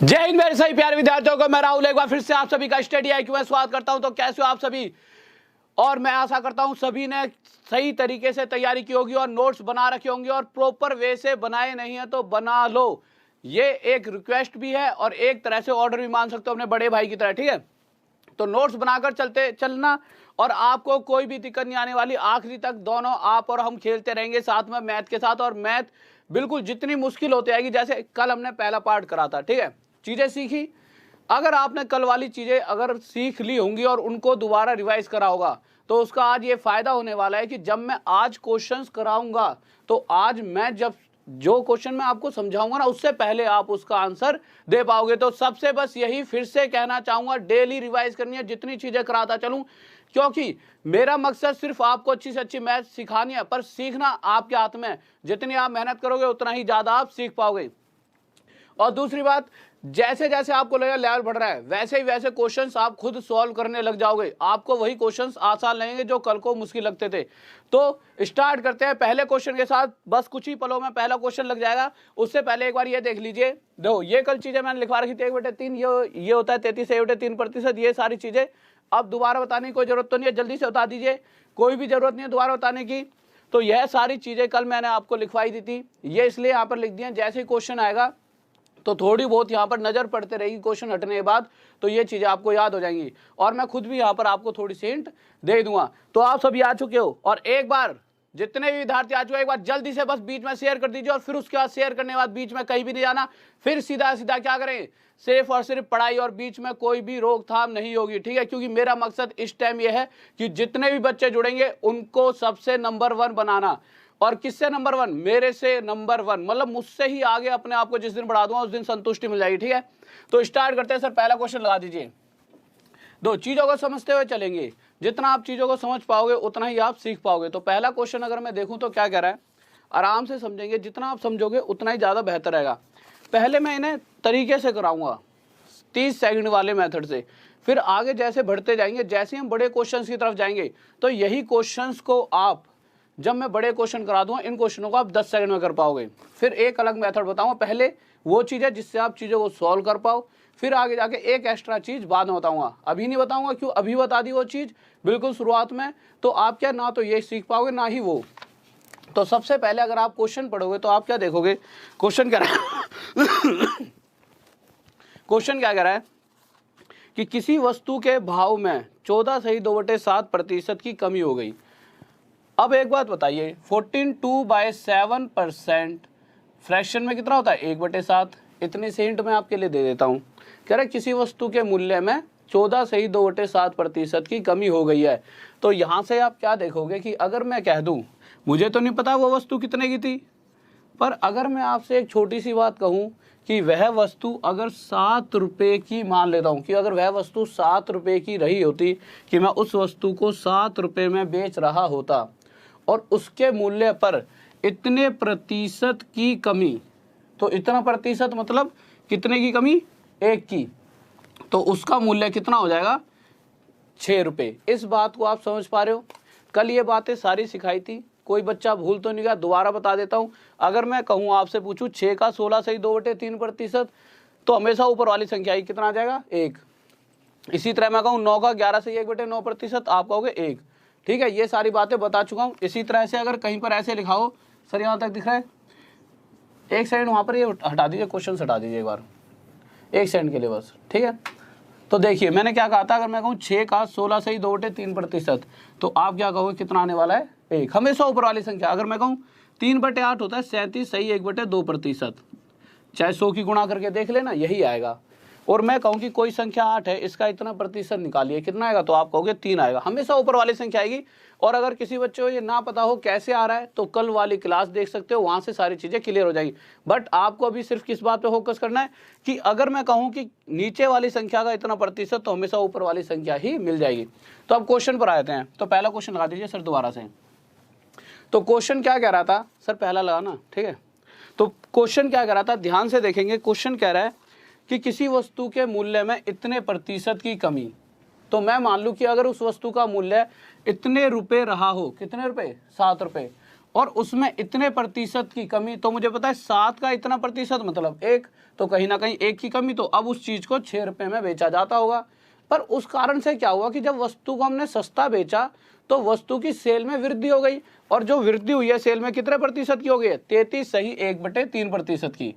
जय हिंद मेरे सभी प्यारे विद्यार्थियों को, मैं राहुल एक बार फिर से आप सभी का स्टडी IQ में स्वागत करता हूं। तो कैसे हो आप सभी? और मैं आशा करता हूं सभी ने सही तरीके से तैयारी की होगी और नोट्स बना रखे होंगे और प्रॉपर वे से बनाए नहीं है तो बना लो। ये एक रिक्वेस्ट भी है और एक तरह से ऑर्डर भी मान सकते हो अपने बड़े भाई की तरह, ठीक है? तो नोट्स बनाकर चलना और आपको कोई भी दिक्कत नहीं आने वाली। आखिरी तक दोनों आप और हम खेलते रहेंगे साथ में मैथ के साथ, और मैथ बिल्कुल जितनी मुश्किल होती आएगी, जैसे कल हमने पहला पार्ट करा था, ठीक है, चीजें सीखी। अगर आपने कल वाली चीजें अगर सीख ली होंगी और उनको दोबारा रिवाइज करा होगा तो उसका आज ये फायदा होने वाला है कि जब मैं आज क्वेश्चंस कराऊंगा तो आज मैं जब जो क्वेश्चन मैं आपको समझाऊंगा ना, उससे पहले आप उसका आंसर दे पाओगे। तो सबसे बस यही फिर से कहना चाहूंगा, डेली रिवाइज करनी है, जितनी चीजें कराता चलूं, क्योंकि मेरा मकसद सिर्फ आपको अच्छी से अच्छी मैथ सिखानी है, पर सीखना आपके हाथ में है। जितनी आप मेहनत करोगे उतना ही ज्यादा आप सीख पाओगे। और दूसरी बात, जैसे जैसे आपको लगेगा लेवल बढ़ रहा है, वैसे ही वैसे क्वेश्चंस आप खुद सॉल्व करने लग जाओगे। आपको वही क्वेश्चंस आसान लगेंगे जो कल को मुश्किल लगते थे। तो स्टार्ट करते हैं पहले क्वेश्चन के साथ। बस कुछ ही पलों में पहला क्वेश्चन लग जाएगा। उससे पहले एक बार ये देख लीजिए। देखो, ये कल चीजें मैंने लिखवा रखी थी, 1/3 ये होता है 33 ये सारी चीजें अब दोबारा बताने की कोई जरूरत तो नहीं है, जल्दी से बता दीजिए, कोई भी जरूरत नहीं है दोबारा बताने की। तो यह सारी चीजें कल मैंने आपको लिखवाई दी थी, ये इसलिए यहाँ पर लिख दिए। जैसे ही क्वेश्चन आएगा तो थोड़ी बहुत यहाँ पर नजर पड़ते रहेगी क्वेश्चन हटने के बाद, तो ये चीजें आपको याद हो जाएंगी और मैं खुद भी यहाँ पर आपको थोड़ी सी हिंट दे दूंगा। तो आप सभी आ चुके हो, और एक बार जितने भी विद्यार्थी आ चुके, एक बार जल्दी से बस बीच में शेयर कर दीजिए, और फिर उसके बाद शेयर करने के बाद बीच में कहीं भी नहीं जाना। फिर सीधा सीधा क्या करें, सिर्फ और सिर्फ पढ़ाई, और बीच में कोई भी रोकथाम नहीं होगी, ठीक है? क्योंकि मेरा मकसद इस टाइम यह है कि जितने भी बच्चे जुड़ेंगे उनको सबसे नंबर 1 बनाना। और किससे नंबर 1? मेरे से नंबर 1, मतलब मुझसे ही आगे अपने आप को जिस दिन बढ़ा दूंगा उस दिन संतुष्टि मिल जाएगी, ठीक है? तो स्टार्ट करते हैं सर। पहला क्वेश्चन लगा दीजिए। दो चीजों को समझते हुए चलेंगे, जितना आप चीजों को समझ पाओगे उतना ही आप सीख पाओगे। तो पहला क्वेश्चन अगर मैं देखूं तो क्या कह रहा है, आराम से समझेंगे, जितना आप समझोगे उतना ही ज्यादा बेहतर रहेगा। पहले मैं इन्हें तरीके से कराऊंगा 30 सेकंड वाले मेथड से, फिर आगे जैसे बढ़ते जाएंगे, जैसे हम बड़े क्वेश्चंस की तरफ जाएंगे तो यही क्वेश्चंस को आप, जब मैं बड़े क्वेश्चन करा दूंगा, इन क्वेश्चनों को आप 10 सेकंड में कर पाओगे। फिर एक अलग मेथड बताऊंगा, पहले वो चीज है जिससे आप चीजों को सॉल्व कर पाओ, फिर आगे जाके एक एक्स्ट्रा चीज बाद में बताऊंगा। अभी नहीं बताऊंगा, क्यों? अभी बता दी वो चीज बिल्कुल शुरुआत में, तो आप क्या ना तो ये सीख पाओगे ना ही वो। तो सबसे पहले अगर आप क्वेश्चन पढ़ोगे तो आप क्या देखोगे, क्वेश्चन क्या रहा है क्वेश्चन क्या कह रहा है कि किसी वस्तु के भाव में 14 सही 2/7% की कमी हो गई। अब एक बात बताइए, 14/2/7% फ्रैक्शन में कितना होता है? 1/7। इतनी से हिंट मैं आपके लिए दे देता हूँ। कह रहे किसी वस्तु के मूल्य में 14 सही 2/7% की कमी हो गई है। तो यहाँ से आप क्या देखोगे कि अगर मैं कह दूँ, मुझे तो नहीं पता वो वस्तु कितने की थी, पर अगर मैं आपसे एक छोटी सी बात कहूँ कि वह वस्तु अगर 7 रुपये की, मान लेता हूँ कि अगर वह वस्तु 7 रुपये की रही होती, कि मैं उस वस्तु को 7 रुपये में बेच रहा होता और उसके मूल्य पर इतने प्रतिशत की कमी, तो इतना प्रतिशत मतलब कितने की कमी? 1 की, तो उसका मूल्य कितना हो जाएगा? 6 रुपये। इस बात को आप समझ पा रहे हो? कल ये बातें सारी सिखाई थी, कोई बच्चा भूल तो नहीं गया? दोबारा बता देता हूँ। अगर मैं कहूँ आपसे पूछूं 6 का 16 सही 2/3%, तो हमेशा ऊपर वाली संख्या ही कितना आ जाएगा? 1। इसी तरह मैं कहूँ 9 का 11 सही 1/9%, आप कहोगे 1, ठीक है? ये सारी बातें बता चुका हूँ। इसी तरह से अगर कहीं पर ऐसे लिखा हो, सर यहाँ तक दिख रहा है, एक सेकंड वहाँ पर ये हटा दीजिए, क्वेश्चन हटा दीजिए एक बार, एक सेकंड के लिए बस, ठीक है? तो देखिए मैंने क्या कहा था, अगर मैं कहूँ 6 का 16 सही 2/3%, तो आप क्या कहोगे कितना आने वाला है? 1। हमेशा ऊपर वाली संख्या। अगर मैं कहूँ 3/8 होता है 37 सही 1/2%, चाहे 100 की गुणा करके देख लेना, यही आएगा। और मैं कहूँ कि कोई संख्या 8 है, इसका इतना प्रतिशत निकालिए, कितना आएगा? तो आप कहोगे 3 आएगा। हमेशा ऊपर वाली संख्या आएगी। और अगर किसी बच्चे को ये ना पता हो कैसे आ रहा है, तो कल वाली क्लास देख सकते हो, वहाँ से सारी चीज़ें क्लियर हो जाएंगी। बट आपको अभी सिर्फ किस बात पे फोकस करना है कि अगर मैं कहूँ कि नीचे वाली संख्या का इतना प्रतिशत, तो हमेशा ऊपर वाली संख्या ही मिल जाएगी। तो अब क्वेश्चन पर आते हैं। तो पहला क्वेश्चन लगा दीजिए सर दोबारा से। तो क्वेश्चन क्या कह रहा था सर? पहला लगाना, ठीक है? तो क्वेश्चन क्या कह रहा था, ध्यान से देखेंगे। क्वेश्चन कह रहा है कि किसी वस्तु के मूल्य में इतने प्रतिशत की कमी। तो मैं मान लूं कि अगर उस वस्तु का मूल्य इतने रुपए रहा हो, कितने रुपए? 7 रुपए, और उसमें इतने प्रतिशत की कमी, तो मुझे पता है 7 का इतना प्रतिशत मतलब 1, तो कहीं ना कहीं 1 की कमी, तो अब उस चीज़ को 6 रुपये में बेचा जाता होगा। पर उस कारण से क्या हुआ कि जब वस्तु को हमने सस्ता बेचा तो वस्तु की सेल में वृद्धि हो गई, और जो वृद्धि हुई है सेल में कितने प्रतिशत की हो गई है? 33 सही 1/3% की।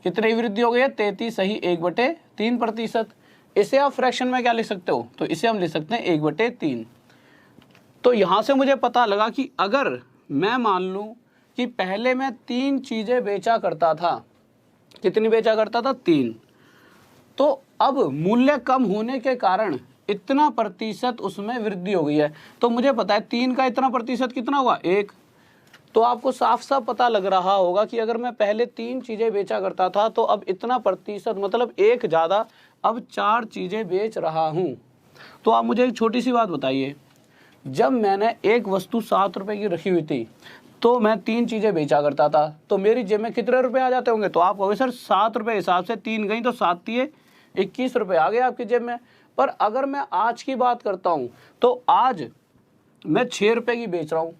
कितनी वृद्धि हो गई है? 33 सही 1/3%। इसे आप फ्रैक्शन में क्या लिख सकते हो? तो इसे हम लिख सकते हैं 1/3। तो यहाँ से मुझे पता लगा कि अगर मैं मान लूँ कि पहले मैं 3 चीज़ें बेचा करता था, कितनी बेचा करता था? 3। तो अब मूल्य कम होने के कारण इतना प्रतिशत उसमें वृद्धि हो गई है। तो मुझे पता है 3 का इतना प्रतिशत कितना हुआ? 1। तो आपको साफ साफ पता लग रहा होगा कि अगर मैं पहले 3 चीज़ें बेचा करता था तो अब इतना प्रतिशत मतलब 1 ज़्यादा, अब 4 चीज़ें बेच रहा हूँ। तो आप मुझे एक छोटी सी बात बताइए, जब मैंने एक वस्तु 7 रुपये की रखी हुई थी तो मैं 3 चीज़ें बेचा करता था, तो मेरी जेब में कितने रुपए आ जाते होंगे? तो आप कहोगे सर 7 रुपये हिसाब से 3 गई तो 7 दिए 21 रुपये आ गए आपकी जेब में। पर अगर मैं आज की बात करता हूँ तो आज मैं 6 रुपये की बेच रहा हूँ,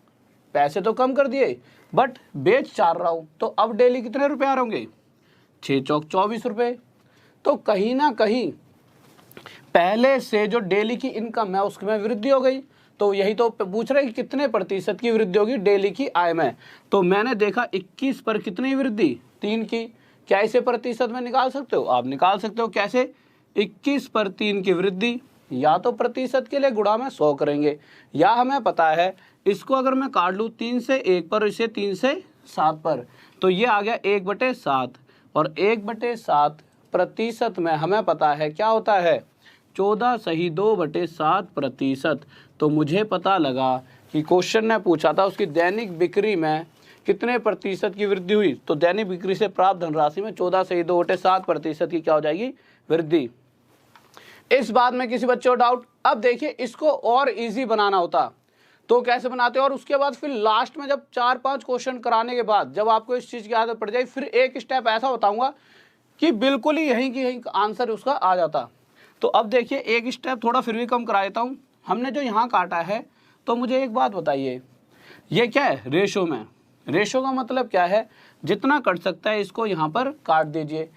पैसे तो कम कर दिए बट बेच 4 रहा हूँ, तो अब डेली कितने रुपए आ रहे होंगे? 6 चौक 24 रुपये। तो कहीं ना कहीं पहले से जो डेली की इनकम है उसमें वृद्धि हो गई। तो यही तो पूछ रहे कि कितने प्रतिशत की वृद्धि होगी डेली की आय में। तो मैंने देखा 21 पर कितनी वृद्धि? 3 की। क्या इसे प्रतिशत में निकाल सकते हो? आप निकाल सकते हो। कैसे? 21 पर 3 की वृद्धि, या तो प्रतिशत के लिए गुणा में 100 करेंगे, या हमें पता है इसको अगर मैं काट लूँ 3 से 1 पर, इसे 3 से 7 पर, तो ये आ गया 1/7। और 1/7 प्रतिशत में हमें पता है क्या होता है? 14 सही 2/7%। तो मुझे पता लगा कि क्वेश्चन ने पूछा था उसकी दैनिक बिक्री में कितने प्रतिशत की वृद्धि हुई। तो दैनिक बिक्री से प्राप्त धनराशि में 14 सही 2/7% की क्या हो जाएगी? वृद्धि। इस बात में किसी बच्चे को डाउट? अब देखिए, इसको और इजी बनाना होता तो कैसे बनाते हो, और उसके बाद फिर लास्ट में जब 4-5 क्वेश्चन कराने के बाद जब आपको इस चीज़ की आदत पड़ जाए, फिर एक स्टेप ऐसा बताऊंगा कि बिल्कुल ही यहीं की यहीं आंसर उसका आ जाता। तो अब देखिए, एक स्टेप थोड़ा फिर भी कम करा देता हूँ। हमने जो यहाँ काटा है, तो मुझे एक बात बताइए, ये क्या है? रेशो में। रेशो का मतलब क्या है? जितना कट सकता है इसको यहाँ पर काट दीजिए।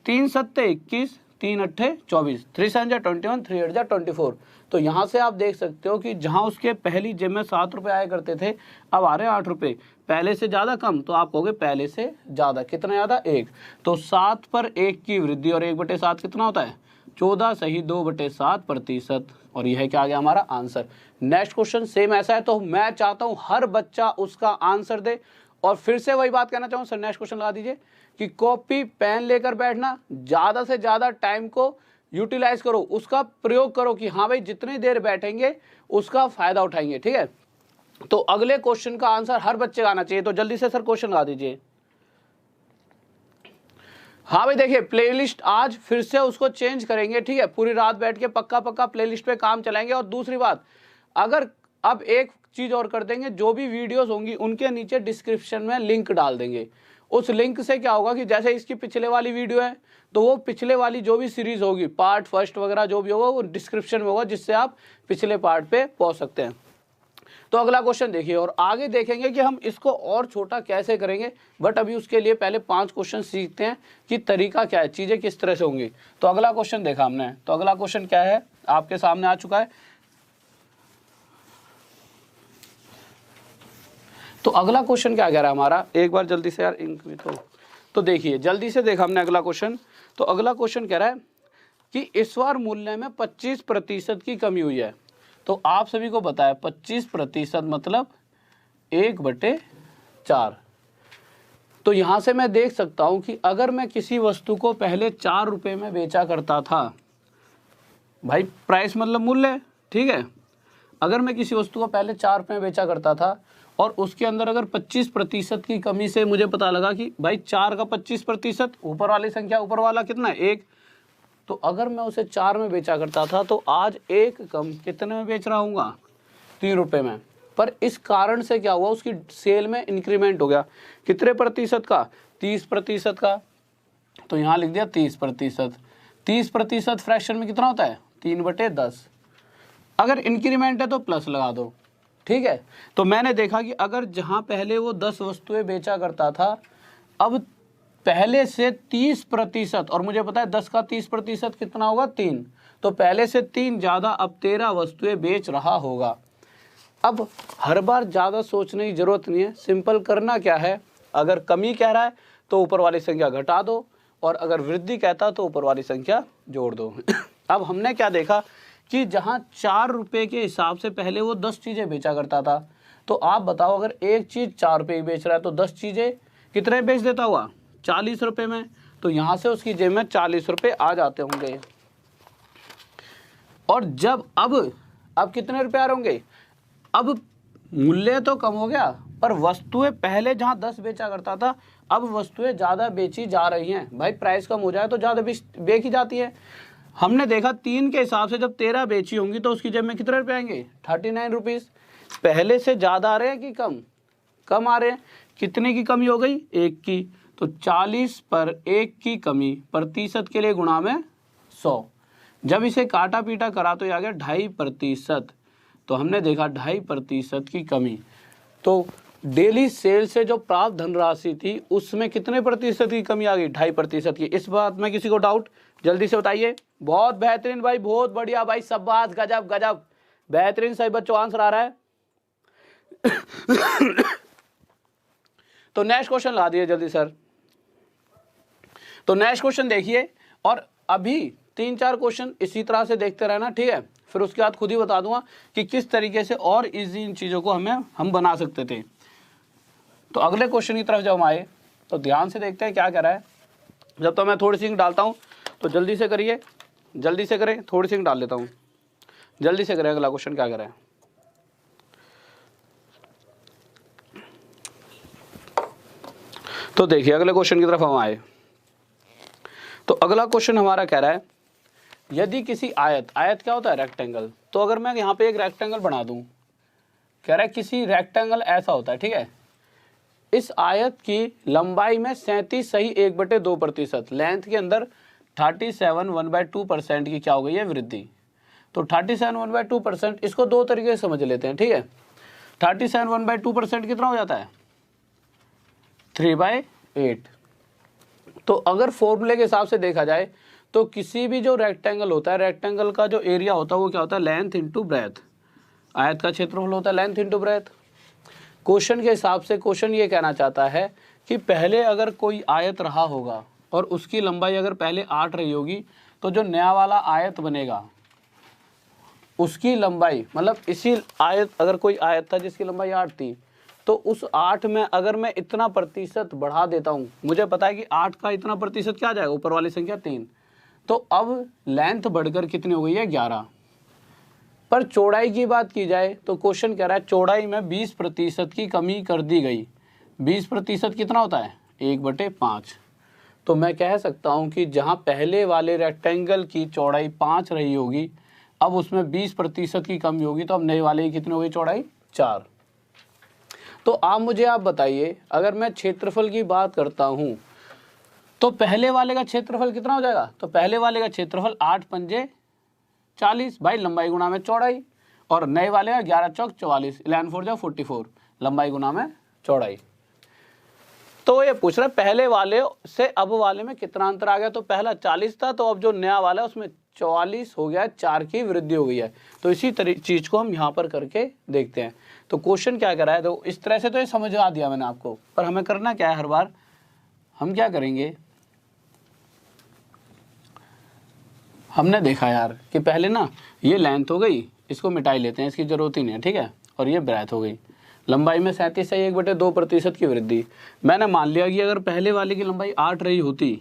3 सत्ते 21, 3 अट्ठे 24, 3 7 जा 21, 3 8 जा 24। तो यहाँ से आप देख सकते हो कि जहाँ उसके पहली जेब में 7 रुपये आया करते थे, अब आ रहे हैं 8 रुपये। पहले से ज़्यादा कम, तो आप कहोगे पहले से ज़्यादा। कितना ज़्यादा? 1। तो 7 पर 1 की वृद्धि, और 1/7 कितना होता है? 14 सही 2/7%। और यह क्या आ गया हमारा आंसर। नेक्स्ट क्वेश्चन सेम ऐसा है, तो मैं चाहता हूँ हर बच्चा उसका आंसर दे। और फिर से वही बात कहना चाहूँ सर, नेक्स्ट क्वेश्चन लगा दीजिए कि कॉपी पेन लेकर बैठना, ज़्यादा से ज़्यादा टाइम को यूटिलाइज करो, उसका प्रयोग करो कि हाँ भाई जितनी देर बैठेंगे उसका फ़ायदा उठाएंगे। ठीक है, तो अगले क्वेश्चन का आंसर हर बच्चे का आना चाहिए। तो जल्दी से सर क्वेश्चन लगा दीजिए। हाँ भाई देखिए, प्लेलिस्ट आज फिर से उसको चेंज करेंगे। ठीक है, पूरी रात बैठ के पक्का प्लेलिस्ट पे काम चलाएंगे। और दूसरी बात, अगर अब एक चीज़ और कर देंगे, जो भी वीडियोस होंगी उनके नीचे डिस्क्रिप्शन में लिंक डाल देंगे। उस लिंक से क्या होगा कि जैसे इसकी पिछले वाली वीडियो है, तो वो पिछले वाली जो भी सीरीज़ होगी, पार्ट फर्स्ट वगैरह जो भी होगा, वो डिस्क्रिप्शन में होगा, जिससे आप पिछले पार्ट पे पहुँच सकते हैं। तो अगला क्वेश्चन देखिए, और आगे देखेंगे कि हम इसको और छोटा कैसे करेंगे। बट अभी उसके लिए पहले 5 क्वेश्चन सीखते हैं कि तरीका क्या है, चीज़ें किस तरह से होंगी। तो अगला क्वेश्चन देखा हमने, तो अगला क्वेश्चन क्या है आपके सामने आ चुका है। तो अगला क्वेश्चन क्या कह रहा है हमारा, एक बार जल्दी से यार इंक भी तो देखिए जल्दी से देखा हमने अगला क्वेश्चन। तो अगला क्वेश्चन कह रहा है कि इस बार मूल्य में 25% की कमी हुई है। तो आप सभी को बताया 25% मतलब 1/4। तो यहाँ से मैं देख सकता हूँ कि अगर मैं किसी वस्तु को पहले 4 रुपये में बेचा करता था, भाई प्राइस मतलब मूल्य, ठीक है। अगर मैं किसी वस्तु को पहले 4 रुपये में बेचा करता था और उसके अंदर अगर 25% की कमी से मुझे पता लगा कि भाई 4 का 25%, ऊपर वाली संख्या, ऊपर वाला कितना है 1, तो अगर मैं उसे 4 में बेचा करता था तो आज 1 कम कितने में बेच रहा हूँगा? 3 रुपये में। पर इस कारण से क्या हुआ, उसकी सेल में इंक्रीमेंट हो गया। कितने प्रतिशत का? 30% का। तो यहाँ लिख दिया 30%। 30% फ्रैक्शन में कितना होता है? 3/10। अगर इंक्रीमेंट है तो प्लस लगा दो, ठीक है। तो मैंने देखा कि अगर जहाँ पहले वो 10 वस्तुएं बेचा करता था, अब पहले से 30%, और मुझे पता है 10 का 30% कितना होगा, 3, तो पहले से 3 ज़्यादा अब 13 वस्तुएं बेच रहा होगा। अब हर बार ज़्यादा सोचने की ज़रूरत नहीं है, सिंपल करना क्या है, अगर कमी कह रहा है तो ऊपर वाली संख्या घटा दो, और अगर वृद्धि कहता तो ऊपर वाली संख्या जोड़ दो। अब हमने क्या देखा कि जहाँ 4 रुपये के हिसाब से पहले वो 10 चीज़ें बेचा करता था, तो आप बताओ अगर एक चीज़ 4 रुपये की बेच रहा है तो 10 चीज़ें कितने बेच देता हुआ, 40 रुपये में। तो यहाँ से उसकी जेब में 40 रुपये आ जाते होंगे। और जब अब कितने रुपये आ रहे होंगे, अब मूल्य तो कम हो गया, पर वस्तुएं पहले जहाँ 10 बेचा करता था, अब वस्तुएं ज़्यादा बेची जा रही हैं। भाई प्राइस कम हो जाए तो ज़्यादा बेची जाती है। हमने देखा 3 के हिसाब से जब 13 बेची होंगी तो उसकी जेब में कितने रुपये आएंगे, 39 रुपीज़। पहले से ज़्यादा आ रहे हैं कि कम आ रहे हैं। कितने की कमी हो गई, 1 की। तो 40 पर 1 की कमी प्रतिशत के लिए गुणा में 100। जब इसे काटा पीटा करा तो ये आ गया 2.5%। तो हमने देखा 2.5% की कमी। तो डेली सेल से जो प्राप्त धनराशि थी उसमें कितने प्रतिशत की कमी आ गई, 2.5% की। इस बात में किसी को डाउट, जल्दी से बताइए। बहुत बेहतरीन भाई, बहुत बढ़िया भाई, शाबाश, गजब गजब, बेहतरीन, सही बच्चों आंसर आ रहा है। तो नेक्स्ट क्वेश्चन ला दिए जल्दी सर। तो नेक्स्ट क्वेश्चन देखिए, और अभी 3-4 क्वेश्चन इसी तरह से देखते रहना, ठीक है। फिर उसके बाद खुद ही बता दूंगा कि किस तरीके से और इजी इन चीज़ों को हम बना सकते थे। तो अगले क्वेश्चन की तरफ जब हम आए तो ध्यान से देखते हैं क्या कह रहा है। जब तो मैं थोड़ी सी डालता हूँ तो जल्दी से करिए, जल्दी से करें, थोड़ी सी डाल लेता हूँ, जल्दी से करें। अगला क्वेश्चन क्या कह रहा है, तो देखिए अगले क्वेश्चन की तरफ हम आए। तो अगला क्वेश्चन हमारा कह रहा है, यदि किसी आयत क्या होता है, रेक्टेंगल। तो अगर मैं यहाँ पे एक रेक्टेंगल बना दूँ, कह रहा है किसी रेक्टेंगल ऐसा होता है, ठीक है। इस आयत की लंबाई में 37 सही 1/2%, लेंथ के अंदर 37 1/2% की क्या हो गई है, वृद्धि। तो 37 1/2%, इसको दो तरीके से समझ लेते हैं, ठीक है। 37 1/2% कितना हो जाता है, 3/8। तो अगर फॉर्मूले के हिसाब से देखा जाए तो किसी भी जो रेक्टेंगल होता है, रेक्टेंगल का जो एरिया होता है वो क्या होता है, लेंथ इंटू ब्रेथ। आयत का क्षेत्रफल होता है लेंथ इंटू ब्रेथ। क्वेश्चन के हिसाब से क्वेश्चन ये कहना चाहता है कि पहले अगर कोई आयत रहा होगा और उसकी लंबाई अगर पहले 8 रही होगी, तो जो नया वाला आयत बनेगा उसकी लंबाई, मतलब इसी आयत, अगर कोई आयत था जिसकी लंबाई 8 थी, तो उस 8 में अगर मैं इतना प्रतिशत बढ़ा देता हूँ, मुझे पता है कि 8 का इतना प्रतिशत क्या आ जाएगा, ऊपर वाली संख्या 3, तो अब लेंथ बढ़कर कितनी हो गई है, 11। पर चौड़ाई की बात की जाए तो क्वेश्चन कह रहा है चौड़ाई में 20% की कमी कर दी गई। 20% कितना होता है, 1/5। तो मैं कह सकता हूँ कि जहाँ पहले वाले रेक्टेंगल की चौड़ाई 5 रही होगी, अब उसमें 20% की कमी होगी, तो अब नए वाले की कितनी होगी चौड़ाई, 4। तो आप बताइए, अगर मैं क्षेत्रफल की बात करता हूँ तो पहले वाले का क्षेत्रफल कितना हो जाएगा, तो पहले वाले का क्षेत्रफल 8 पंजे 40, भाई लंबाई गुना में चौड़ाई, और नए वाले का 11 चौक 44, 11 4 44, लंबाई गुना में चौड़ाई। तो ये पूछ रहा है पहले वाले से अब वाले में कितना अंतर आ गया। तो पहला 40 था, तो अब जो नया वाला है उसमें 44 हो गया है, 4 की वृद्धि हो गई है। तो इसी चीज को हम यहाँ पर करके देखते हैं। तो क्वेश्चन क्या कर रहा है, तो इस तरह से तो ये समझा दिया मैंने आपको, पर हमें करना क्या है, हर बार हम क्या करेंगे, हमने देखा यार कि पहले ना ये लेंथ हो गई, इसको मिटाई लेते हैं, इसकी जरूरत ही नहीं है, ठीक है। और ये ब्रेथ हो गई, लंबाई में 37 से 1/2% की वृद्धि। मैंने मान लिया कि अगर पहले वाले की लंबाई 8 रही होती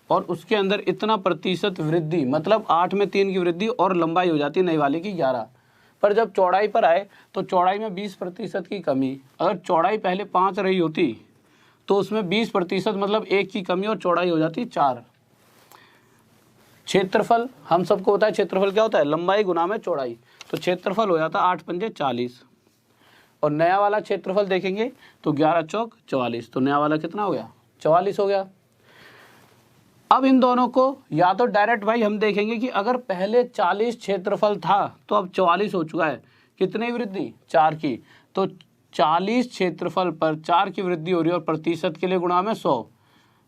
और उसके अंदर इतना प्रतिशत वृद्धि, मतलब 8 में 3 की वृद्धि, और लंबाई हो जाती नई वाले की 11। पर जब चौड़ाई पर आए तो चौड़ाई में 20% की कमी। अगर चौड़ाई पहले 5 रही होती तो उसमें 20% मतलब 1 की कमी, और चौड़ाई हो जाती 4। क्षेत्रफल हम सबको होता है, क्षेत्रफल क्या होता है, लंबाई गुना में चौड़ाई। तो क्षेत्रफल हो जाता 8 पंजे 40, और नया वाला क्षेत्रफल देखेंगे तो 11 चौक 44, तो नया वाला कितना हो गया, 44 हो गया। अब इन दोनों को या तो डायरेक्ट भाई हम देखेंगे कि अगर पहले 40 क्षेत्रफल था तो अब 44 हो चुका है, कितनी वृद्धि? 4 की। तो 40 क्षेत्रफल पर 4 की वृद्धि हो रही है और प्रतिशत के लिए गुणा में 100,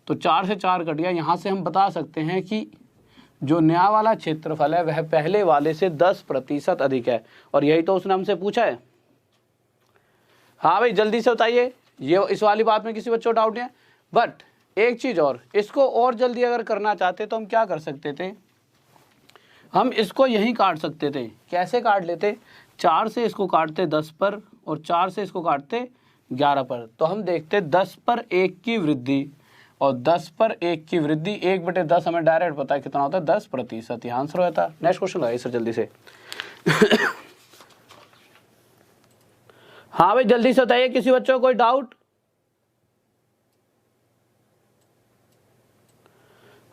तो 4 से 4 कट गया। यहाँ से हम बता सकते हैं कि जो नया वाला क्षेत्रफल है वह पहले वाले से 10% अधिक है, और यही तो उसने हमसे पूछा है। हाँ भाई जल्दी से बताइए, ये इस वाली बात में किसी बच्चों को डाउट नहीं है। बट एक चीज़ और, इसको और जल्दी अगर करना चाहते तो हम क्या कर सकते थे, हम इसको यहीं काट सकते थे। कैसे काट लेते? 4 से इसको काटते 10 पर और 4 से इसको काटते 11 पर, तो हम देखते 10 पर 1 की वृद्धि, और 10 पर 1 की वृद्धि 1/10 हमें डायरेक्ट पता है कितना होता है, 10%। यहाँ आंसर होता है। नेक्स्ट क्वेश्चन लगाइए सर जल्दी से। हाँ भाई जल्दी से बताइए, किसी बच्चों को कोई डाउट?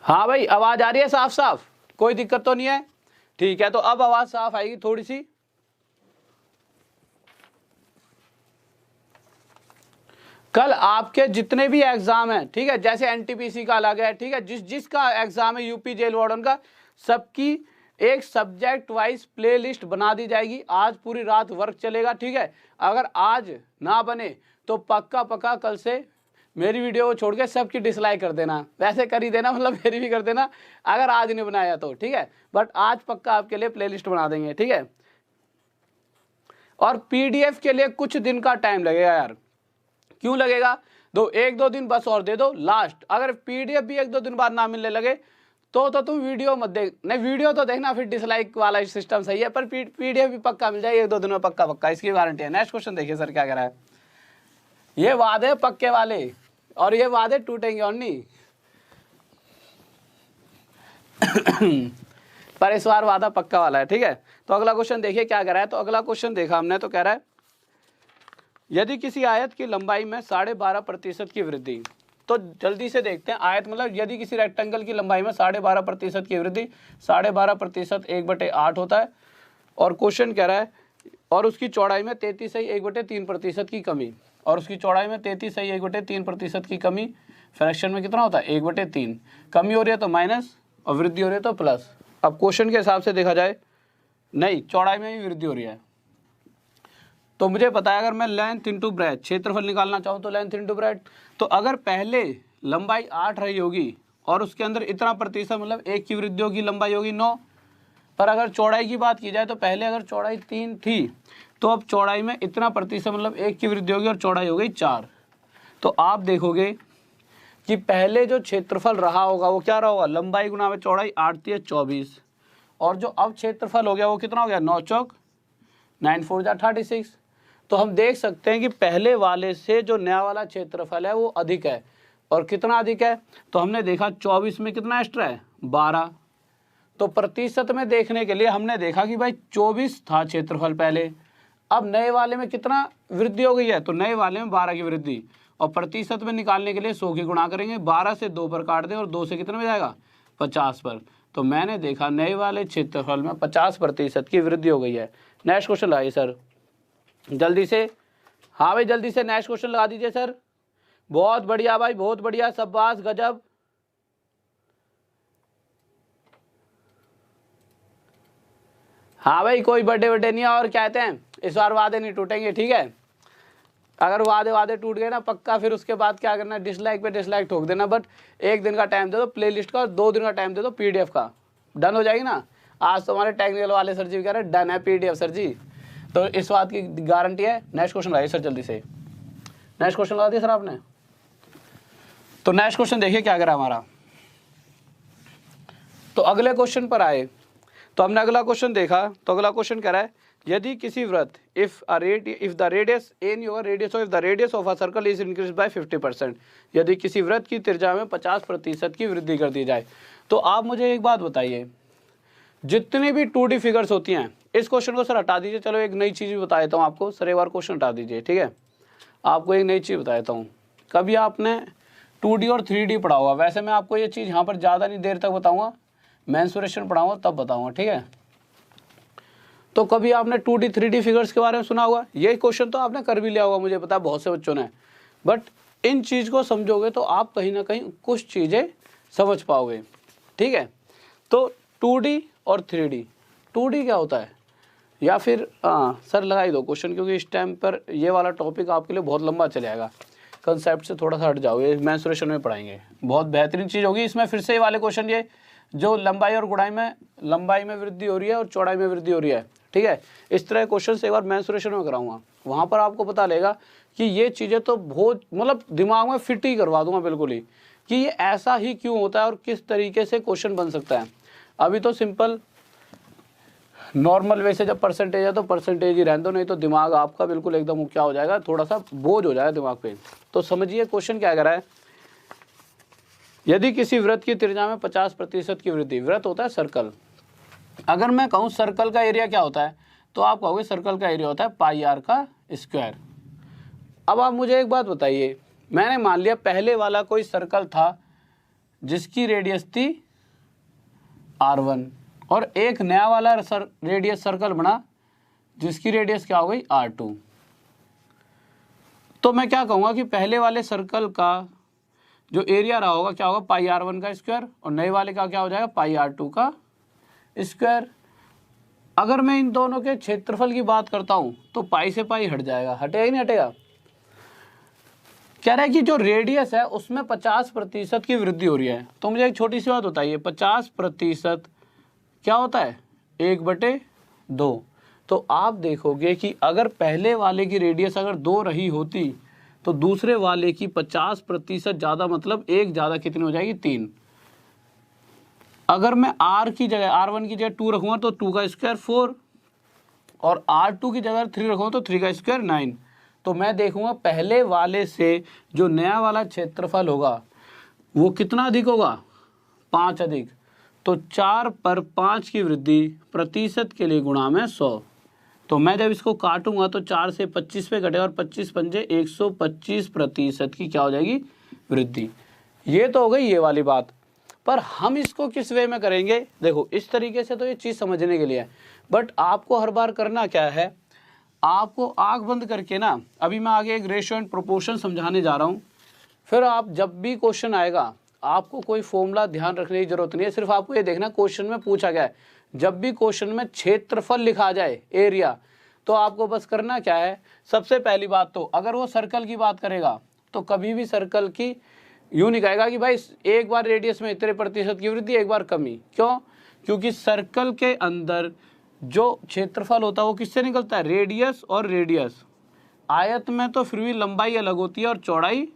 हाँ भाई आवाज आ रही है साफ साफ, कोई दिक्कत तो नहीं है? ठीक है, तो अब आवाज साफ आएगी थोड़ी सी। कल आपके जितने भी एग्जाम हैं, ठीक है, जैसे एनटीपीसी का अलग है, ठीक है, जिसका एग्जाम है यूपी जेल वार्डन का, सबकी एक सब्जेक्ट वाइज प्लेलिस्ट बना दी जाएगी। आज पूरी रात वर्क चलेगा, ठीक है। अगर आज ना बने तो पक्का पक्का कल से मेरी वीडियो को छोड़ के सबकी डिसलाइक कर देना, वैसे कर ही देना, मतलब मेरी भी कर देना अगर आज नहीं बनाया तो, ठीक है। बट आज पक्का आपके लिए प्लेलिस्ट बना देंगे, ठीक है। और पीडीएफ के लिए कुछ दिन का टाइम लगेगा यार। क्यों लगेगा? 1-2 दिन बस और दे दो लास्ट। अगर पीडीएफ भी 1-2 दिन बाद ना मिलने लगे तो तुम वीडियो मत देख, नहीं वीडियो तो देखना, फिर डिसलाइक वाला सिस्टम सही है, पर पीडीएफ भी पक्का मिल जाएगी 1-2 दिन में, पक्का पक्का, इसकी गारंटी है। नेक्स्ट क्वेश्चन देखिए सर क्या कह रहा है। ये वादे पक्के वाले और ये वादे टूटेंगे और नहीं। पर इस बार वादा पक्का वाला है, ठीक है। तो अगला क्वेश्चन देखिए क्या कह रहा है। तो अगला क्वेश्चन देखा हमने, तो कह रहा है यदि किसी आयत की लंबाई में 12.5% की वृद्धि, तो जल्दी से देखते हैं। आयत मतलब यदि किसी रेक्टेंगल की लंबाई में 12.5% की वृद्धि, 12.5% 1/8 होता है। और क्वेश्चन कह रहा है और उसकी चौड़ाई में 33.1/3% की कमी, और उसकी चौड़ाई में 33.1/3% की कमी फ्रैक्शन में कितना होता है? 1/3। कमी हो रही है तो माइनस और वृद्धि हो रही है तो प्लस। अब क्वेश्चन के हिसाब से देखा जाए, नहीं चौड़ाई में भी वृद्धि हो रही है, तो मुझे पता है अगर मैं लेंथ इंटू ब्रेथ क्षेत्रफल निकालना चाहूँ तो लेंथ इंटू ब्रेथ, तो अगर पहले लंबाई 8 रही होगी और उसके अंदर इतना प्रतिशत मतलब 1 की वृद्धि होगी, लंबाई होगी 9। पर अगर चौड़ाई की बात की जाए तो पहले अगर चौड़ाई 3 थी तो अब चौड़ाई में इतना प्रतिशत मतलब 1 की वृद्धि होगी और चौड़ाई हो गई 4। तो आप देखोगे कि पहले जो क्षेत्रफल रहा होगा वो क्या रहा होगा? लंबाई गुना में चौड़ाई, 8 × 24, और जो अब क्षेत्रफल हो गया वो कितना हो गया? 9 चौक 9 4 जा 36। तो हम देख सकते हैं कि पहले वाले से जो नया वाला क्षेत्रफल है वो अधिक है। और कितना अधिक है? तो हमने देखा 24 में कितना एक्स्ट्रा है? 12। तो प्रतिशत में देखने के लिए हमने देखा कि भाई 24 था क्षेत्रफल पहले, अब नए वाले में कितना वृद्धि हो गई है? तो नए वाले में 12 की वृद्धि, और प्रतिशत में निकालने के लिए 100 की गुणा करेंगे, 12 से 2 पर काट दें और 2 से कितने में जाएगा? 50 पर। तो मैंने देखा नए वाले क्षेत्रफल में 50% की वृद्धि हो गई है। नेक्स्ट क्वेश्चन लगाइए सर जल्दी से। हाँ भाई जल्दी से नेक्स्ट क्वेश्चन लगा दीजिए सर। बहुत बढ़िया भाई, बहुत बढ़िया, शाबाश, गजब। हाँ भाई कोई बर्थडे नहीं है, और कहते हैं इस बार वादे नहीं टूटेंगे, ठीक है। अगर वादे टूट गए ना पक्का, फिर उसके बाद क्या करना? डिसलाइक पे डिसलाइक ठोक देना। बट 1 दिन का टाइम दे दो प्लेलिस्ट का, और 2 दिन का टाइम दे दो पीडीएफ का, डन हो जाएगी ना। आज तो हमारे टेक्निकल वाले सर जी भी कह रहे हैं डन है पीडीएफ सर जी, तो इस बात की गारंटी है। नेक्स्ट क्वेश्चन लगाइए सर जल्दी से। नेक्स्ट क्वेश्चन लगा दिया सर आपने। तो नेक्स्ट क्वेश्चन देखिए क्या करा हमारा। तो अगले क्वेश्चन पर आए, तो हमने अगला क्वेश्चन देखा। तो अगला क्वेश्चन कह रहा है यदि किसी वृत्त इफ द रेडियस ए नहीं होगा, radius of the radius of a circle is increase by 50%, यदि किसी वृत्त की त्रिज्या में 50% की वृद्धि कर दी जाए। तो आप मुझे एक बात बताइए, जितनी भी 2D फिगर्स होती हैं, इस क्वेश्चन को सर हटा दीजिए। चलो एक नई चीज़ भी बता देता हूँ आपको सर, एक बार क्वेश्चन हटा दीजिए, ठीक है। आपको एक नई चीज़ बता देता हूँ। कभी आपने 2D और 3D पढ़ा होगा, वैसे मैं आपको ये चीज़ यहाँ पर ज़्यादा नहीं देर तक बताऊँगा, मेंसुरेशन पढ़ाऊँगा तब बताऊँगा, ठीक है। तो कभी आपने 2D 3D फिगर्स के बारे में सुना होगा, ये क्वेश्चन तो आपने कर भी लिया होगा, मुझे पता है बहुत से बच्चों ने। बट इन चीज़ को समझोगे तो आप कहीं ना कहीं कुछ चीज़ें समझ पाओगे, ठीक है। तो 2D और 3D, 2D क्या होता है? या फिर सर लगा ही दो क्वेश्चन, क्योंकि इस टाइम पर ये वाला टॉपिक आपके लिए बहुत लंबा चलेगा। कंसेप्ट से थोड़ा सा हट जाओ, ये मेंसुरेशन में पढ़ाएंगे, बहुत बेहतरीन चीज़ होगी। इसमें फिर से ये वाले क्वेश्चन, ये जो लंबाई और गुड़ाई में, लंबाई में वृद्धि हो रही है और चौड़ाई में वृद्धि हो रही है, ठीक है, इस तरह क्वेश्चन से एक बार मेंसुरेशन में कराऊंगा, वहाँ पर आपको पता लगेगा कि ये चीज़ें तो बहुत मतलब दिमाग में फिट ही करवा दूंगा बिल्कुल ही, कि ये ऐसा ही क्यों होता है और किस तरीके से क्वेश्चन बन सकता है। अभी तो सिंपल नॉर्मल वैसे जब परसेंटेज है तो परसेंटेज ही रहने दो, नहीं तो दिमाग आपका बिल्कुल एकदम क्या हो जाएगा, थोड़ा सा बोझ हो जाएगा दिमाग पे। तो समझिए क्वेश्चन क्या कह रहा है, यदि किसी वृत्त की त्रिज्या में 50% की वृद्धि, वृत्त होता है सर्कल, अगर मैं कहूँ सर्कल का एरिया क्या होता है, तो आप कहोगे सर्कल का एरिया होता है पाई आर का स्क्वायर। अब आप मुझे एक बात बताइए, मैंने मान लिया पहले वाला कोई सर्कल था जिसकी रेडियस थी R1 और एक नया वाला रेडियस सर्कल बना जिसकी रेडियस क्या हो गई R2। तो मैं क्या कहूँगा कि पहले वाले सर्कल का जो एरिया रहा होगा क्या होगा, पाई R1 का स्क्वायर, और नए वाले का क्या हो जाएगा, पाई R2 का स्क्वायर। अगर मैं इन दोनों के क्षेत्रफल की बात करता हूँ तो पाई से पाई हट जाएगा, हटेगा ही नहीं हटेगा। कह रहा है कि जो रेडियस है उसमें 50% की वृद्धि हो रही है। तो मुझे एक छोटी सी बात बताइए, 50% क्या होता है, 1/2। तो आप देखोगे कि अगर पहले वाले की रेडियस अगर 2 रही होती तो दूसरे वाले की 50% ज़्यादा, मतलब एक ज़्यादा कितनी हो जाएगी, 3। अगर मैं R की जगह, R1 की जगह 2 रखूँगा तो 2 का स्क्वायर 4, और R2 की जगह 3 रखूँगा तो 3 का स्क्वायर 9। तो मैं देखूँगा पहले वाले से जो नया वाला क्षेत्रफल होगा वो कितना अधिक होगा, 5 अधिक। तो 4 पर 5 की वृद्धि प्रतिशत के लिए गुणा में 100। तो मैं जब इसको काटूंगा तो 4 से 25 पे कटेगा और 25 पंजे 125% की क्या हो जाएगी, वृद्धि। ये तो हो गई ये वाली बात। पर हम इसको किस वे में करेंगे, देखो इस तरीके से तो ये चीज़ समझने के लिए है, बट आपको हर बार करना क्या है, आपको आँख बंद करके ना, अभी मैं आगे एक रेशियो एंड प्रोपोर्शन समझाने जा रहा हूँ, फिर आप जब भी क्वेश्चन आएगा आपको कोई फॉर्मूला ध्यान रखने की जरूरत नहीं है, सिर्फ आपको ये देखना क्वेश्चन में पूछा गया है, जब भी क्वेश्चन में क्षेत्रफल लिखा जाए, एरिया, तो आपको बस करना क्या है, सबसे पहली बात तो अगर वो सर्कल की बात करेगा तो कभी भी सर्कल की यूँ नहीं कहेगा कि भाई एक बार रेडियस में इतने प्रतिशत की वृद्धि, एक बार कमी। क्यों, क्योंकि सर्कल के अंदर जो क्षेत्रफल होता है वो किससे निकलता है, रेडियस और रेडियस। आयत में तो फिर भी लंबाई अलग होती है और चौड़ाई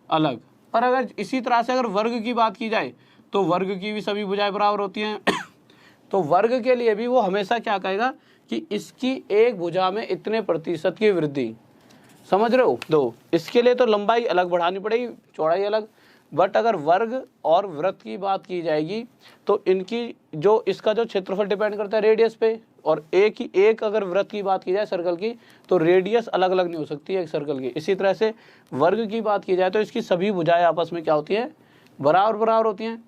अलग, पर अगर इसी तरह से अगर वर्ग की बात की जाए तो वर्ग की भी सभी भुजाएं बराबर होती हैं। तो वर्ग के लिए भी वो हमेशा क्या कहेगा कि इसकी एक भुजा में इतने प्रतिशत की वृद्धि, समझ रहे हो। दो इसके लिए तो लंबाई अलग बढ़ानी पड़ेगी, चौड़ाई अलग, बट अगर वर्ग और वृत्त की बात की जाएगी तो इनकी जो इसका जो क्षेत्रफल डिपेंड करता है रेडियस पे, और एक अगर वृत्त की बात की जाए सर्कल की तो रेडियस अलग अलग नहीं हो सकती है एक सर्कल की। इसी तरह से वर्ग की बात की जाए तो इसकी सभी भुजाएं आपस में क्या होती है, बराबर बराबर होती हैं।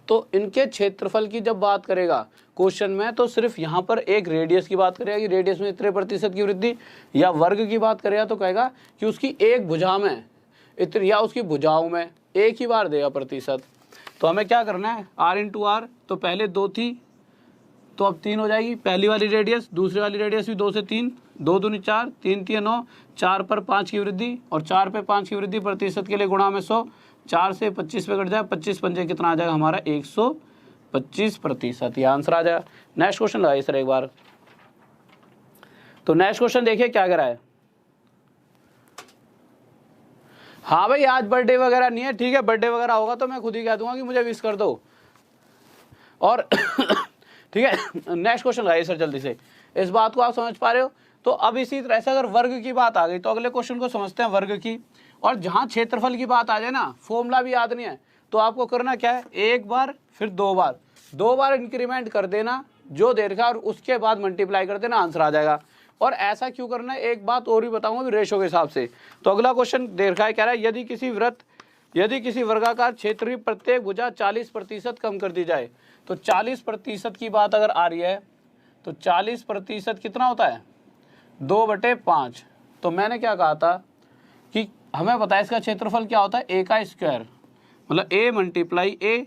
तो इनके क्षेत्रफल की जब बात करेगा क्वेश्चन में तो सिर्फ यहाँ पर एक रेडियस की बात करेगा कि रेडियस में इतने प्रतिशत की वृद्धि, या वर्ग की बात करेगा तो कहेगा कि उसकी एक भुजा में इतनी, या उसकी भुजाओं में एक ही बार देगा प्रतिशत। तो हमें क्या करना है, R इंटू आर, तो पहले 2 थी तो अब 3 हो जाएगी, पहली वाली रेडियस, दूसरी वाली रेडियस भी 2 से 3, 2 दूनी 4, 3 3 9, 4 पर 5 की वृद्धि, और 4 पे 5 की वृद्धि प्रतिशत के लिए गुणा में 100, 4 से 25 पे कट जाए, 25 पंजे कितना आ जाएगा हमारा 125%, ये आंसर आ जाएगा। नेक्स्ट क्वेश्चन लगाइए सर एक बार। तो नेक्स्ट क्वेश्चन देखिए क्या कह रहा है, हाँ भाई आज बर्थडे वगैरह नहीं है, ठीक है, बर्थडे वगैरह होगा तो मैं खुद ही कह दूंगा कि मुझे विश कर दो। और ठीक है, नेक्स्ट क्वेश्चन लगाइए सर जल्दी से, इस बात को आप समझ पा रहे हो। तो अब इसी तरह से अगर वर्ग की बात आ गई तो अगले क्वेश्चन को समझते हैं वर्ग की, और जहां क्षेत्रफल की बात आ जाए ना, फॉर्मूला भी याद नहीं है तो आपको करना क्या है, एक बार फिर 2 बार इंक्रीमेंट कर देना जो दे रखा है और उसके बाद मल्टीप्लाई कर देना, आंसर आ जाएगा। और ऐसा क्यों करना है, एक बात और भी बताऊंगा भी रेशो के हिसाब से। तो अगला क्वेश्चन दे रखा है, कह रहा है यदि किसी वर्गाकार क्षेत्र की प्रत्येक भुजा 40% कम कर दी जाए, तो 40% की बात अगर आ रही है तो 40% कितना होता है, 2/5। तो मैंने क्या कहा था कि हमें पता है इसका क्षेत्रफल क्या होता है, a का स्क्वायर, मतलब a मल्टीप्लाई a।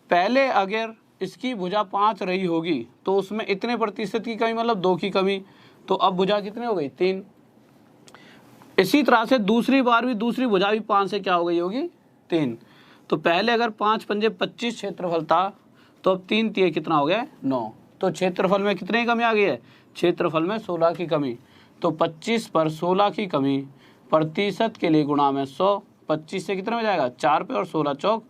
पहले अगर इसकी भुजा 5 रही होगी तो उसमें इतने प्रतिशत की कमी मतलब 2 की कमी, तो अब भुजा कितनी हो गई 3। इसी तरह से दूसरी बार भी दूसरी भुजा भी 5 से क्या हो गई होगी 3। तो पहले अगर 5 पंजे 25 क्षेत्रफल था तो अब 3 तिये कितना हो गया 9। तो क्षेत्रफल में कितने की कमी आ गई है, क्षेत्रफल में 16 की कमी। तो 25 पर 16 की कमी प्रतिशत के लिए गुणा में 100, 25 से कितना हो जाएगा 4 पे और 16 चौक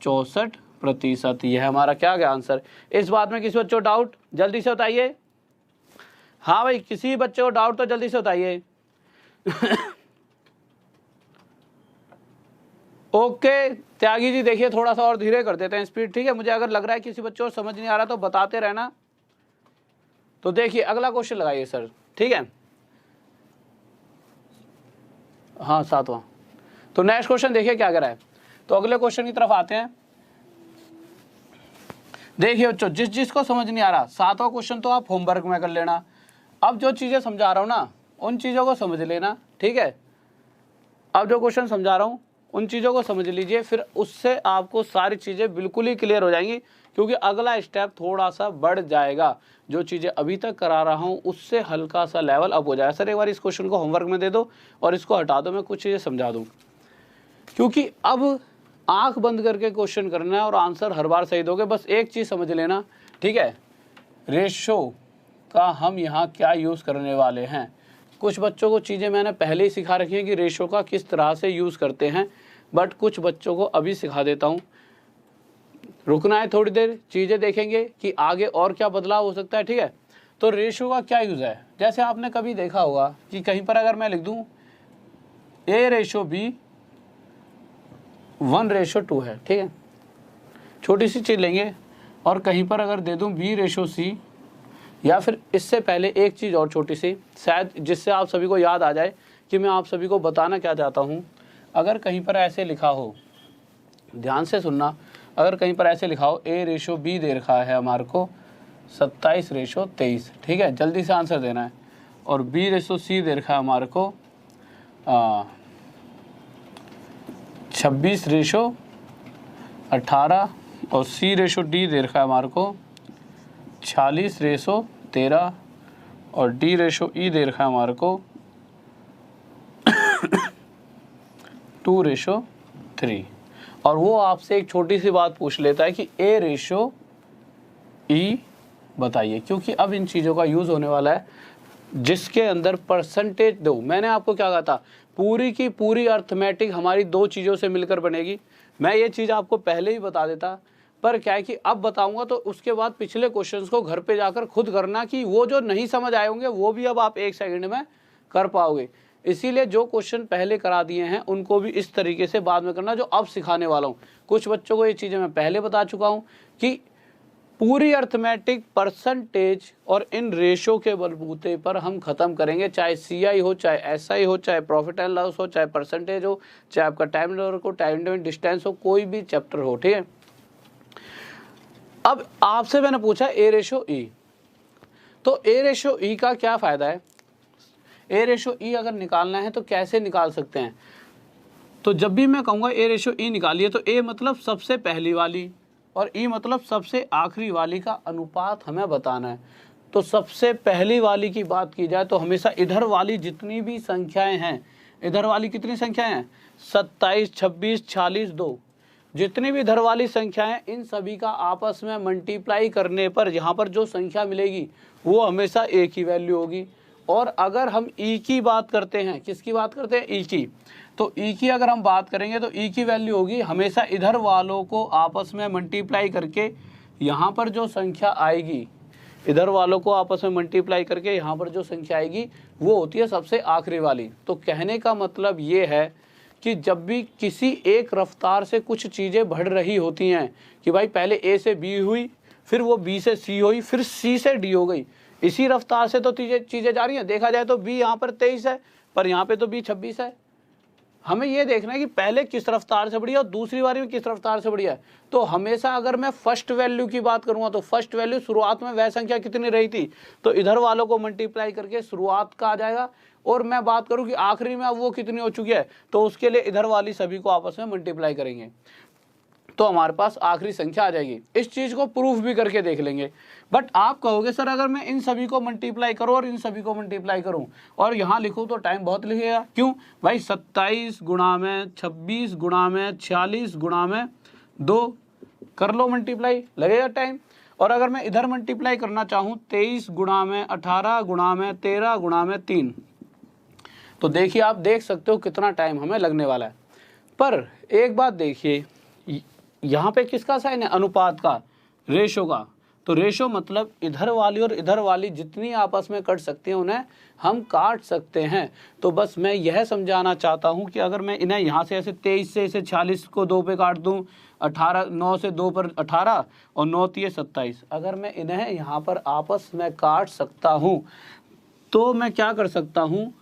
64%। यह हमारा क्या गया आंसर। इस बात में किसी बच्चे को डाउट जल्दी से बताइए। हाँ भाई किसी बच्चे को डाउट तो जल्दी से बताइए। ओके त्यागी जी देखिए थोड़ा सा और धीरे कर देते हैं स्पीड, ठीक है। मुझे अगर लग रहा है किसी बच्चे को समझ नहीं आ रहा तो बताते रहना। तो देखिए अगला क्वेश्चन लगाइए सर, ठीक है। हाँ 7वां। तो नेक्स्ट क्वेश्चन देखिए क्या कह रहा है। तो अगले क्वेश्चन की तरफ आते हैं। देखिए बच्चों जिसको समझ नहीं आ रहा 7वां क्वेश्चन तो आप होमवर्क में कर लेना। अब जो चीजें समझा रहा हूं ना उन चीजों को समझ लेना, ठीक है। अब जो क्वेश्चन समझा रहा हूं उन चीजों को समझ लीजिए, फिर उससे आपको सारी चीजें बिल्कुल ही क्लियर हो जाएंगी, क्योंकि अगला स्टेप थोड़ा सा बढ़ जाएगा। जो चीजें अभी तक करा रहा हूं उससे हल्का सा लेवल अप हो जाएगा। सर एक बार इस क्वेश्चन को होमवर्क में दे दो और इसको हटा दो, मैं कुछ चीजें समझा दूं। क्योंकि अब आंख बंद करके क्वेश्चन करना है और आंसर हर बार सही दोगे। बस एक चीज समझ लेना, ठीक है। रेशो का हम यहाँ क्या यूज करने वाले हैं। कुछ बच्चों को चीजें मैंने पहले ही सिखा रखी हैं कि रेशो का किस तरह से यूज करते हैं, बट कुछ बच्चों को अभी सिखा देता हूँ। रुकना है थोड़ी देर, चीजें देखेंगे कि आगे और क्या बदलाव हो सकता है, ठीक है। तो रेशो का क्या यूज है, जैसे आपने कभी देखा होगा कि कहीं पर अगर मैं लिख दूं A/B 1/2 है, ठीक है। छोटी सी चीज लेंगे और कहीं पर अगर दे दूं B/C, या फिर इससे पहले एक चीज और छोटी सी शायद जिससे आप सभी को याद आ जाए कि मैं आप सभी को बताना क्या चाहता हूं। अगर कहीं पर ऐसे लिखा हो, ध्यान से सुनना, अगर कहीं पर ऐसे लिखा हो A/B दे रखा है हमारे को 27/23, ठीक है। जल्दी से आंसर देना है। और B/C दे रखा है हमारे को 26/18 और C/D दे रखा है हमारे को 46/13 और D/E दे रखा है हमारे को 2/3। और वो आपसे एक छोटी सी बात पूछ लेता है कि A/E बताइए, क्योंकि अब इन चीज़ों का यूज़ होने वाला है जिसके अंदर परसेंटेज दो। मैंने आपको क्या कहा था, पूरी की पूरी अर्थमेटिक हमारी 2 चीज़ों से मिलकर बनेगी। मैं ये चीज़ आपको पहले ही बता देता, पर क्या है कि अब बताऊंगा तो उसके बाद पिछले क्वेश्चंस को घर पे जाकर खुद करना, कि वो जो नहीं समझ आए होंगे वो भी अब आप 1 सेकंड में कर पाओगे। इसीलिए जो क्वेश्चन पहले करा दिए हैं उनको भी इस तरीके से बाद में करना जो अब सिखाने वाला हूँ। कुछ बच्चों को ये चीज़ें मैं पहले बता चुका हूँ कि पूरी अर्थमेटिक परसेंटेज और इन रेशो के बलबूते पर हम खत्म करेंगे, चाहे CI हो, चाहे SI हो, चाहे प्रॉफिट एंड लॉस हो, चाहे परसेंटेज हो, चाहे आपका टाइम लेवल को, टाइम डिस्टेंस हो, कोई भी चैप्टर हो, ठीक है। अब आपसे मैंने पूछा A/E, तो A/E का क्या फायदा है। A/E अगर निकालना है तो कैसे निकाल सकते हैं। तो जब भी मैं कहूँगा A/E निकालिए तो A मतलब सबसे पहली वाली और E मतलब सबसे आखिरी वाली का अनुपात हमें बताना है। तो सबसे पहली वाली की बात की जाए तो हमेशा इधर वाली जितनी भी संख्याएं हैं, इधर वाली कितनी संख्याएं हैं 27, 26, 46, 2, जितनी भी इधर वाली संख्याएं, इन सभी का आपस में मल्टीप्लाई करने पर यहाँ पर जो संख्या मिलेगी वो हमेशा एक ही वैल्यू होगी। और अगर हम E की बात करते हैं, किसकी बात करते हैं, E की, तो E की अगर हम बात करेंगे तो E की वैल्यू होगी हमेशा इधर वालों को आपस में मल्टीप्लाई करके यहाँ पर जो संख्या आएगी, इधर वालों को आपस में मल्टीप्लाई करके यहाँ पर जो संख्या आएगी वो होती है सबसे आखिरी वाली। तो कहने का मतलब ये है कि जब भी किसी एक रफ्तार से कुछ चीज़ें बढ़ रही होती हैं कि भाई पहले A से B हुई, फिर वो B से C हुई, फिर C से D हो गई, इसी रफ्तार से तो चीज़ें जा रही हैं। देखा जाए तो B यहाँ पर 23 है, पर यहाँ पे तो B 26 है। हमें ये देखना है कि पहले किस रफ्तार से बढ़ी है और दूसरी बारी में किस रफ्तार से बढ़ी है। तो हमेशा अगर मैं फर्स्ट वैल्यू की बात करूंगा तो फर्स्ट वैल्यू शुरुआत में वह संख्या कितनी रही थी, तो इधर वालों को मल्टीप्लाई करके शुरुआत का आ जाएगा। और मैं बात करूं कि आखिरी में अब वो कितनी हो चुकी है, तो उसके लिए इधर वाली सभी को आपस में मल्टीप्लाई करेंगे। तो हमारे पास आखिरी संख्या आ जाएगी। इस चीज़ को प्रूफ भी करके देख लेंगे। बट आप कहोगे सर अगर मैं इन सभी को मल्टीप्लाई करूँ और इन सभी को मल्टीप्लाई करूँ और यहाँ लिखूँ तो टाइम बहुत लगेगा। क्यों भाई? 27 गुणा में 26 गुणा में 46 गुणा में 2 कर लो मल्टीप्लाई, लगेगा टाइम। और अगर मैं इधर मल्टीप्लाई करना चाहूँ 23 गुणा में 18 गुणा में 13 गुणा में 3, तो देखिए आप देख सकते हो कितना टाइम हमें लगने वाला है। पर एक बात देखिए, यहाँ पे किसका साइन है? अनुपात का, रेशो का। तो रेशो मतलब इधर वाली और इधर वाली जितनी आपस में कट सकती हैं उन्हें हम काट सकते हैं। तो बस मैं यह समझाना चाहता हूँ कि अगर मैं इन्हें यहाँ से ऐसे 23 से इसे 46 को 2 पे काट दूँ, 18 9 से 2 पर 18 और 9 3 27, अगर मैं इन्हें यहाँ पर आपस में काट सकता हूँ तो मैं क्या कर सकता हूँ,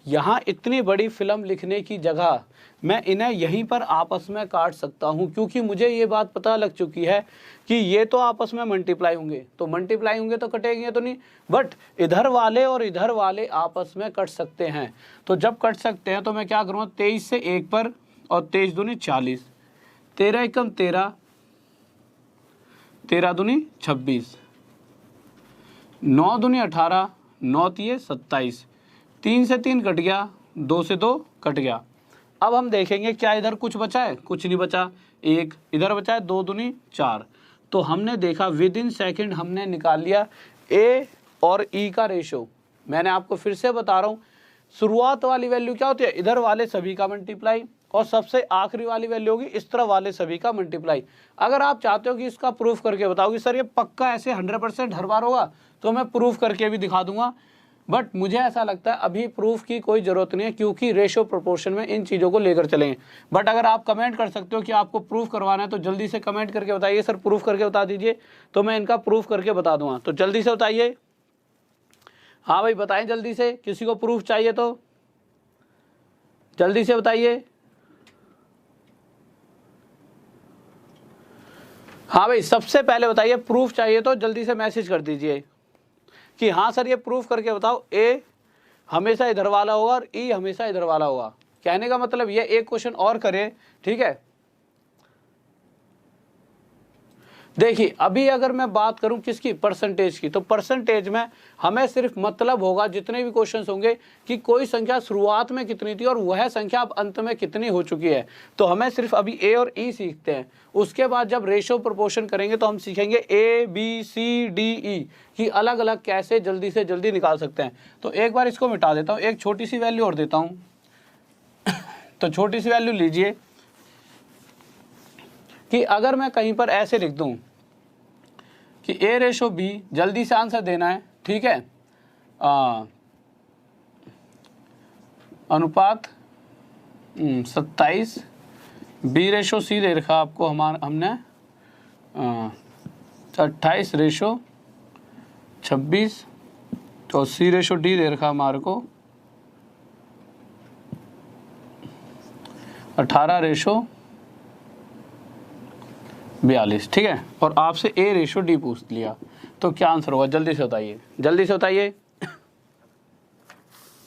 यहाँ इतनी बड़ी फिल्म लिखने की जगह मैं इन्हें यहीं पर आपस में काट सकता हूँ, क्योंकि मुझे ये बात पता लग चुकी है कि ये तो आपस में मल्टीप्लाई होंगे, तो मल्टीप्लाई होंगे तो कटेंगे तो नहीं, बट इधर वाले और इधर वाले आपस में कट सकते हैं। तो जब कट सकते हैं तो मैं क्या करूँगा, 23 से 1 पर और 23 दूनी 40, 13 एकम 13, 13 दूनी 26, 9 दूनी 18, 9 तिये 27, 3 से 3 कट गया, 2 से 2 कट गया। अब हम देखेंगे क्या इधर कुछ बचा है? कुछ नहीं बचा। 1 इधर बचा है, 2 दूनी 4। तो हमने देखा विद इन सेकेंड हमने निकाल लिया ए और ई का रेशो। मैंने आपको फिर से बता रहा हूँ, शुरुआत वाली वैल्यू क्या होती है? इधर वाले सभी का मल्टीप्लाई, और सबसे आखिरी वाली वैल्यू होगी इस तरह वाले सभी का मल्टीप्लाई। अगर आप चाहते हो कि इसका प्रूफ करके बताओ कि सर ये पक्का ऐसे 100% हर बार होगा, तो मैं प्रूफ करके भी दिखा दूंगा। बट मुझे ऐसा लगता है अभी प्रूफ की कोई ज़रूरत नहीं है, क्योंकि रेशो प्रोपोर्शन में इन चीज़ों को लेकर चलेंगे। बट अगर आप कमेंट कर सकते हो कि आपको प्रूफ करवाना है तो जल्दी से कमेंट करके बताइए, सर प्रूफ करके बता दीजिए, तो मैं इनका प्रूफ करके बता दूंगा। तो जल्दी से बताइए, हाँ भाई बताएं जल्दी से, किसी को प्रूफ चाहिए तो जल्दी से बताइए। हाँ भाई सबसे पहले बताइए, प्रूफ चाहिए तो जल्दी से मैसेज कर दीजिए कि हाँ सर ये प्रूफ करके बताओ ए हमेशा इधर वाला होगा और ई हमेशा इधर वाला होगा। कहने का मतलब ये एक क्वेश्चन और करें, ठीक है। देखिए अभी अगर मैं बात करूं किसकी, परसेंटेज की, तो परसेंटेज में हमें सिर्फ मतलब होगा जितने भी क्वेश्चंस होंगे कि कोई संख्या शुरुआत में कितनी थी और वह संख्या अब अंत में कितनी हो चुकी है। तो हमें सिर्फ अभी ए और ई सीखते हैं। उसके बाद जब रेशो प्रोपोर्शन करेंगे तो हम सीखेंगे A B C D E कि अलग अलग कैसे जल्दी से जल्दी निकाल सकते हैं। तो एक बार इसको मिटा देता हूँ, एक छोटी सी वैल्यू और देता हूँ। तो छोटी सी वैल्यू लीजिए कि अगर मैं कहीं पर ऐसे लिख दूं कि ए रेशो बी, जल्दी से आंसर देना है, ठीक है। अनुपात 27, बी रेशो सी दे रखा आपको हमने 28 रेशो 26, तो सी रेशो डी दे रखा हमारे को 18 रेशो 42, ठीक है। और आपसे ए रेशो डी पूछ लिया, तो क्या आंसर होगा? जल्दी से बताइए, जल्दी से बताइए।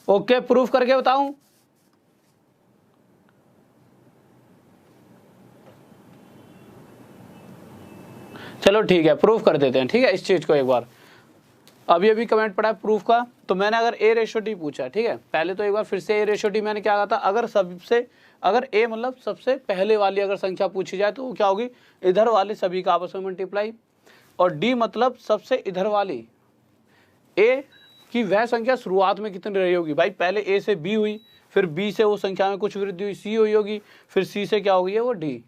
ओके प्रूफ करके बताऊं? चलो ठीक है, प्रूफ कर देते हैं, ठीक है। इस चीज को एक बार, अभी कमेंट पड़ा है प्रूफ का। तो मैंने अगर ए रेशो डी पूछा, ठीक है, पहले तो एक बार फिर से ए रेशो डी मैंने क्या कहा था, अगर ए मतलब सबसे पहले वाली अगर संख्या पूछी जाए तो वो क्या होगी, इधर वाले सभी का आपस में मल्टीप्लाई, और डी मतलब सबसे इधर वाली ए की वह संख्या शुरुआत में कितनी रही होगी। भाई पहले ए से बी हुई, फिर बी से वो संख्या में कुछ वृद्धि हुई, सी हुई होगी, फिर सी से क्या हो गई है वो डी।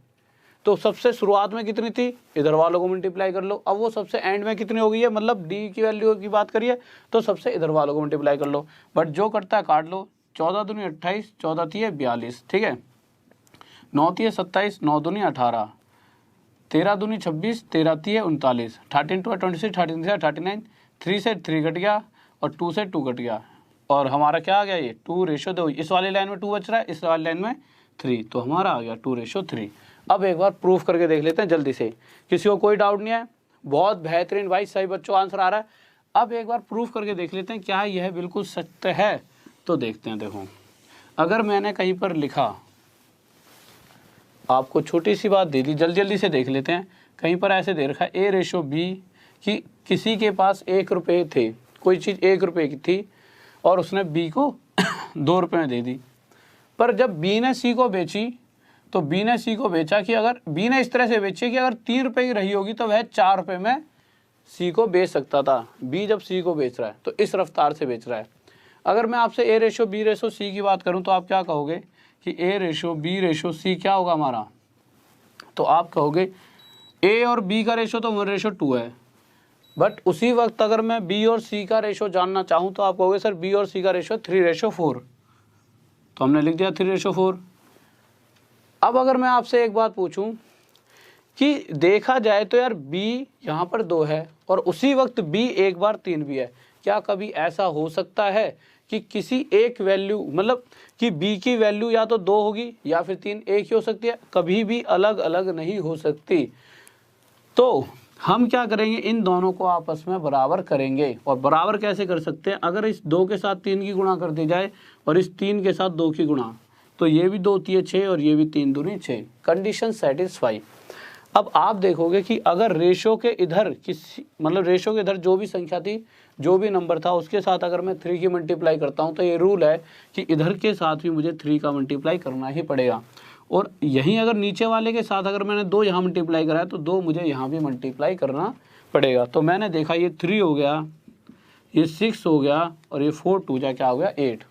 तो सबसे शुरुआत में कितनी थी, इधर वालों को मल्टीप्लाई कर लो। अब वो सबसे एंड में कितनी हो गई है, मतलब डी की वैल्यू की बात करिए तो सबसे इधर वालों को मल्टीप्लाई कर लो। बट जो करता है काट लो, 14 दूनी 28, 14 तिये 42, ठीक है। 9 तिये 27, 9 दूनी 18, 13 दूनी 26, 13 तिये 39, 13 2 26, 13 3 39, 3 से 3 कट गया और 2 से 2 कट गया, और हमारा क्या आ गया, ये 2 रेशो 2। इस वाली लाइन में 2 बच रहा है, इस वाली लाइन में 3, तो हमारा आ गया 2 रेशो 3। अब एक बार प्रूफ करके देख लेते हैं जल्दी से, किसी को कोई डाउट नहीं है। बहुत बेहतरीन भाई, सही बच्चों आंसर आ रहा है। अब एक बार प्रूफ करके देख लेते हैं क्या यह बिल्कुल सत्य है। तो देखते हैं, देखो अगर मैंने कहीं पर लिखा आपको छोटी सी बात दे दी, जल्दी जल्दी से देख लेते हैं। कहीं पर ऐसे दे रखा है A/B कि किसी के पास 1 रुपये थे, कोई चीज़ 1 रुपये की थी और उसने B को 2 रुपये में दे दी। पर जब B ने C को बेची तो B ने C को बेचा कि अगर B ने इस तरह से बेची कि अगर 3 रुपये की रही होगी तो वह 4 रुपये में C को बेच सकता था। B जब C को बेच रहा है तो इस रफ्तार से बेच रहा है। अगर मैं आपसे A/B/C की बात करूं तो आप क्या कहोगे कि A/B/C क्या होगा हमारा? तो आप कहोगे A और B का रेशो तो 1/2 है, बट उसी वक्त अगर मैं B और C का रेशो जानना चाहूँ तो आप कहोगे सर B और C का रेशो 3/4। तो हमने लिख दिया 3/4। अब अगर मैं आपसे एक बात पूछूं कि देखा जाए तो यार B यहाँ पर 2 है और उसी वक्त B एक बार 3 भी है, क्या कभी ऐसा हो सकता है कि किसी एक वैल्यू मतलब कि B की वैल्यू या तो 2 होगी या फिर 3, एक ही हो सकती है, कभी भी अलग अलग नहीं हो सकती। तो हम क्या करेंगे, इन दोनों को आपस में बराबर करेंगे। और बराबर कैसे कर सकते हैं? अगर इस 2 के साथ 3 की गुणा कर दी जाए और इस 3 के साथ 2 की गुणा, तो ये भी 2 3 6 और ये भी 3 दूनी 6, कंडीशन सेटिस्फाई। अब आप देखोगे कि अगर रेशो के इधर किसी मतलब रेशो के इधर जो भी संख्या थी, जो भी नंबर था, उसके साथ अगर मैं 3 की मल्टीप्लाई करता हूं तो ये रूल है कि इधर के साथ भी मुझे 3 का मल्टीप्लाई करना ही पड़ेगा। और यहीं अगर नीचे वाले के साथ अगर मैंने 2 यहाँ मल्टीप्लाई करा है तो 2 मुझे यहाँ भी मल्टीप्लाई करना पड़ेगा। तो मैंने देखा ये 3 हो गया, ये 6 हो गया और ये 4 2 जा क्या हो गया 8।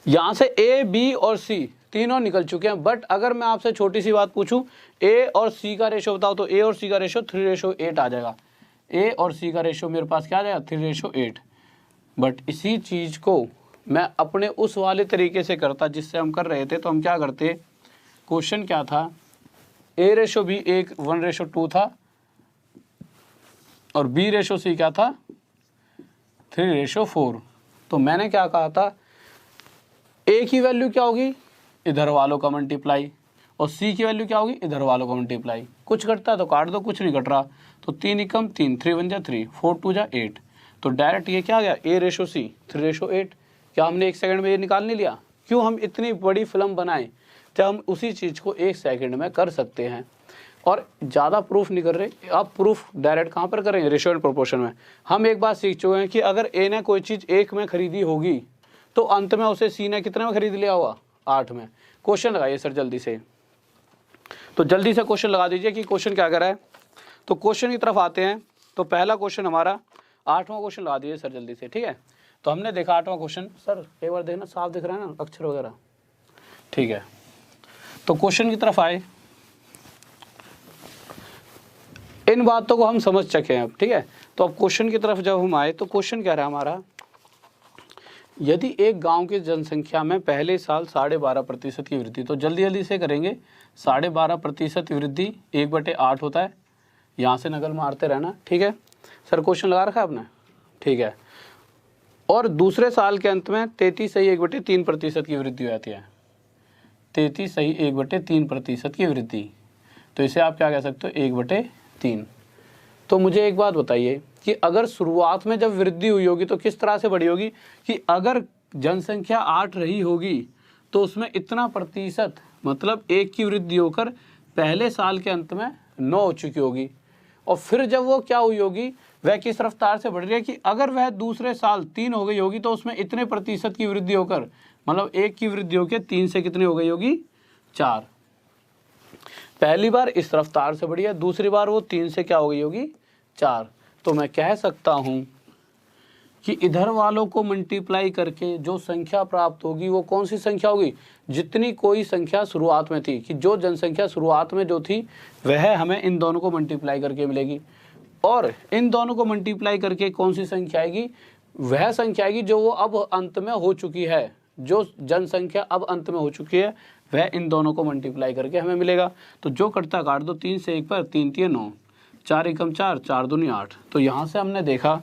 यहाँ से A, B और C तीनों निकल चुके हैं। बट अगर मैं आपसे छोटी सी बात पूछूं A और C का रेशो बताओ तो A और C का रेशो 3/8 आ जाएगा। A और C का रेशो मेरे पास क्या आ जाएगा 3/8। बट इसी चीज़ को मैं अपने उस वाले तरीके से करता जिससे हम कर रहे थे। तो हम क्या करते, क्वेश्चन क्या था, A/B 1/2 था और B/C क्या था 3/4। तो मैंने क्या कहा था, A की वैल्यू क्या होगी, इधर वालों का मल्टीप्लाई, और C की वैल्यू क्या होगी, इधर वालों का मल्टीप्लाई। कुछ कटता है तो काट दो, कुछ नहीं कट रहा तो 3 एकम 3, 3 1 जा 3, 4 2 जा 8। तो डायरेक्ट ये क्या आ गया A/C 3/8। क्या हमने 1 सेकंड में ये निकाल नहीं लिया? क्यों हम इतनी बड़ी फिल्म बनाएं जब हम उसी चीज़ को 1 सेकंड में कर सकते हैं। और ज़्यादा प्रूफ नहीं कर रहे, अब प्रूफ डायरेक्ट कहाँ पर करेंगे, रेशियो एंड प्रोपोर्शन में। हम एक बात सीख चुके हैं कि अगर A ने कोई चीज़ 1 में खरीदी होगी तो अंत में उसे C ने कितने में खरीद लिया होगा, 8 में। क्वेश्चन लगाइए सर जल्दी से, तो जल्दी से क्वेश्चन लगा दीजिए कि क्वेश्चन क्या कर रहा है। तो क्वेश्चन की तरफ आते हैं। तो पहला क्वेश्चन हमारा 8वां क्वेश्चन लगा दीजिए सर जल्दी से, ठीक है। तो हमने देखा 8वां क्वेश्चन, सर एक बार देखना साफ दिख रहा है ना अक्षर वगैरह, ठीक है। तो क्वेश्चन की तरफ आए, इन बातों को हम समझ चुके हैं अब, ठीक है। तो अब क्वेश्चन की तरफ जब हम आए तो क्वेश्चन क्या रहा हमारा, यदि एक गांव की जनसंख्या में पहले साल 12.5% की वृद्धि, तो जल्दी जल्दी से करेंगे। 12.5% वृद्धि 1/8 होता है, यहाँ से नकल मारते रहना, ठीक है सर। क्वेश्चन लगा रखा है आपने, ठीक है। और दूसरे साल के अंत में 33.3% की वृद्धि हो जाती है। 33.3% की वृद्धि, तो इसे आप क्या कह सकते हो 1/3। तो मुझे एक बात बताइए कि अगर शुरुआत में जब वृद्धि हुई होगी तो किस तरह से बढ़ी होगी, कि अगर जनसंख्या 8 रही होगी तो उसमें इतना प्रतिशत मतलब 1 की वृद्धि होकर पहले साल के अंत में 9 हो चुकी होगी। और फिर जब वो क्या हुई होगी, वह किस रफ्तार से बढ़ रही है कि अगर वह दूसरे साल 3 हो गई होगी तो उसमें इतने प्रतिशत की वृद्धि होकर मतलब 1 की वृद्धि होकर 3 से कितनी हो गई होगी 4। पहली बार इस रफ्तार से बढ़ी है, दूसरी बार वो 3 से क्या हो गई होगी 4। तो मैं कह सकता हूं कि इधर वालों को मल्टीप्लाई करके जो संख्या प्राप्त होगी वो कौन सी संख्या होगी, जितनी कोई संख्या शुरुआत में थी, कि जो जनसंख्या शुरुआत में जो थी वह हमें इन दोनों को मल्टीप्लाई करके मिलेगी। और इन दोनों को मल्टीप्लाई करके कौन सी संख्या आएगी, वह संख्या आएगी जो वो अब अंत में हो चुकी है। जो जनसंख्या अब अंत में हो चुकी है वह इन दोनों को मल्टीप्लाई करके हमें मिलेगा। तो जो कटता काट दो, 3 से 1 पर 3 3 9, 4 एकम 4, 4 दूनी 8। तो यहाँ से हमने देखा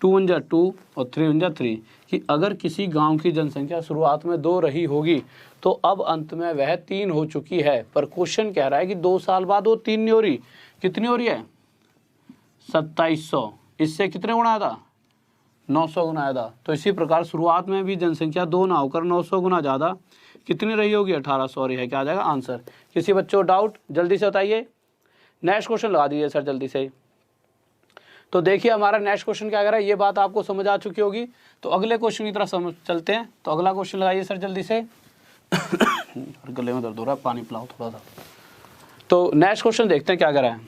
2 1 जा 2 और 3 1 जा 3 कि अगर किसी गांव की जनसंख्या शुरुआत में 2 रही होगी तो अब अंत में वह 3 हो चुकी है। पर क्वेश्चन कह रहा है कि 2 साल बाद वो 3 नहीं हो रही, कितनी हो रही है 2700। इससे कितने गुणा था 900 गुना ज़्यादा। तो इसी प्रकार शुरुआत में भी जनसंख्या 2 ना होकर 900 गुना ज़्यादा कितनी रही होगी, 1800। और है क्या आ जाएगा आंसर। किसी बच्चों डाउट जल्दी से बताइए। नेक्स्ट क्वेश्चन लगा दीजिए सर जल्दी से। तो देखिए हमारा नेक्स्ट क्वेश्चन क्या कह रहा है, ये बात आपको समझ आ चुकी होगी। तो अगले क्वेश्चन की तरफ समझ चलते हैं। तो अगला क्वेश्चन लगाइए सर जल्दी से। गले में दर्द हो रहा है, पानी पिलाओ थोड़ा सा। तो नेक्स्ट क्वेश्चन देखते हैं क्या कह रहा है।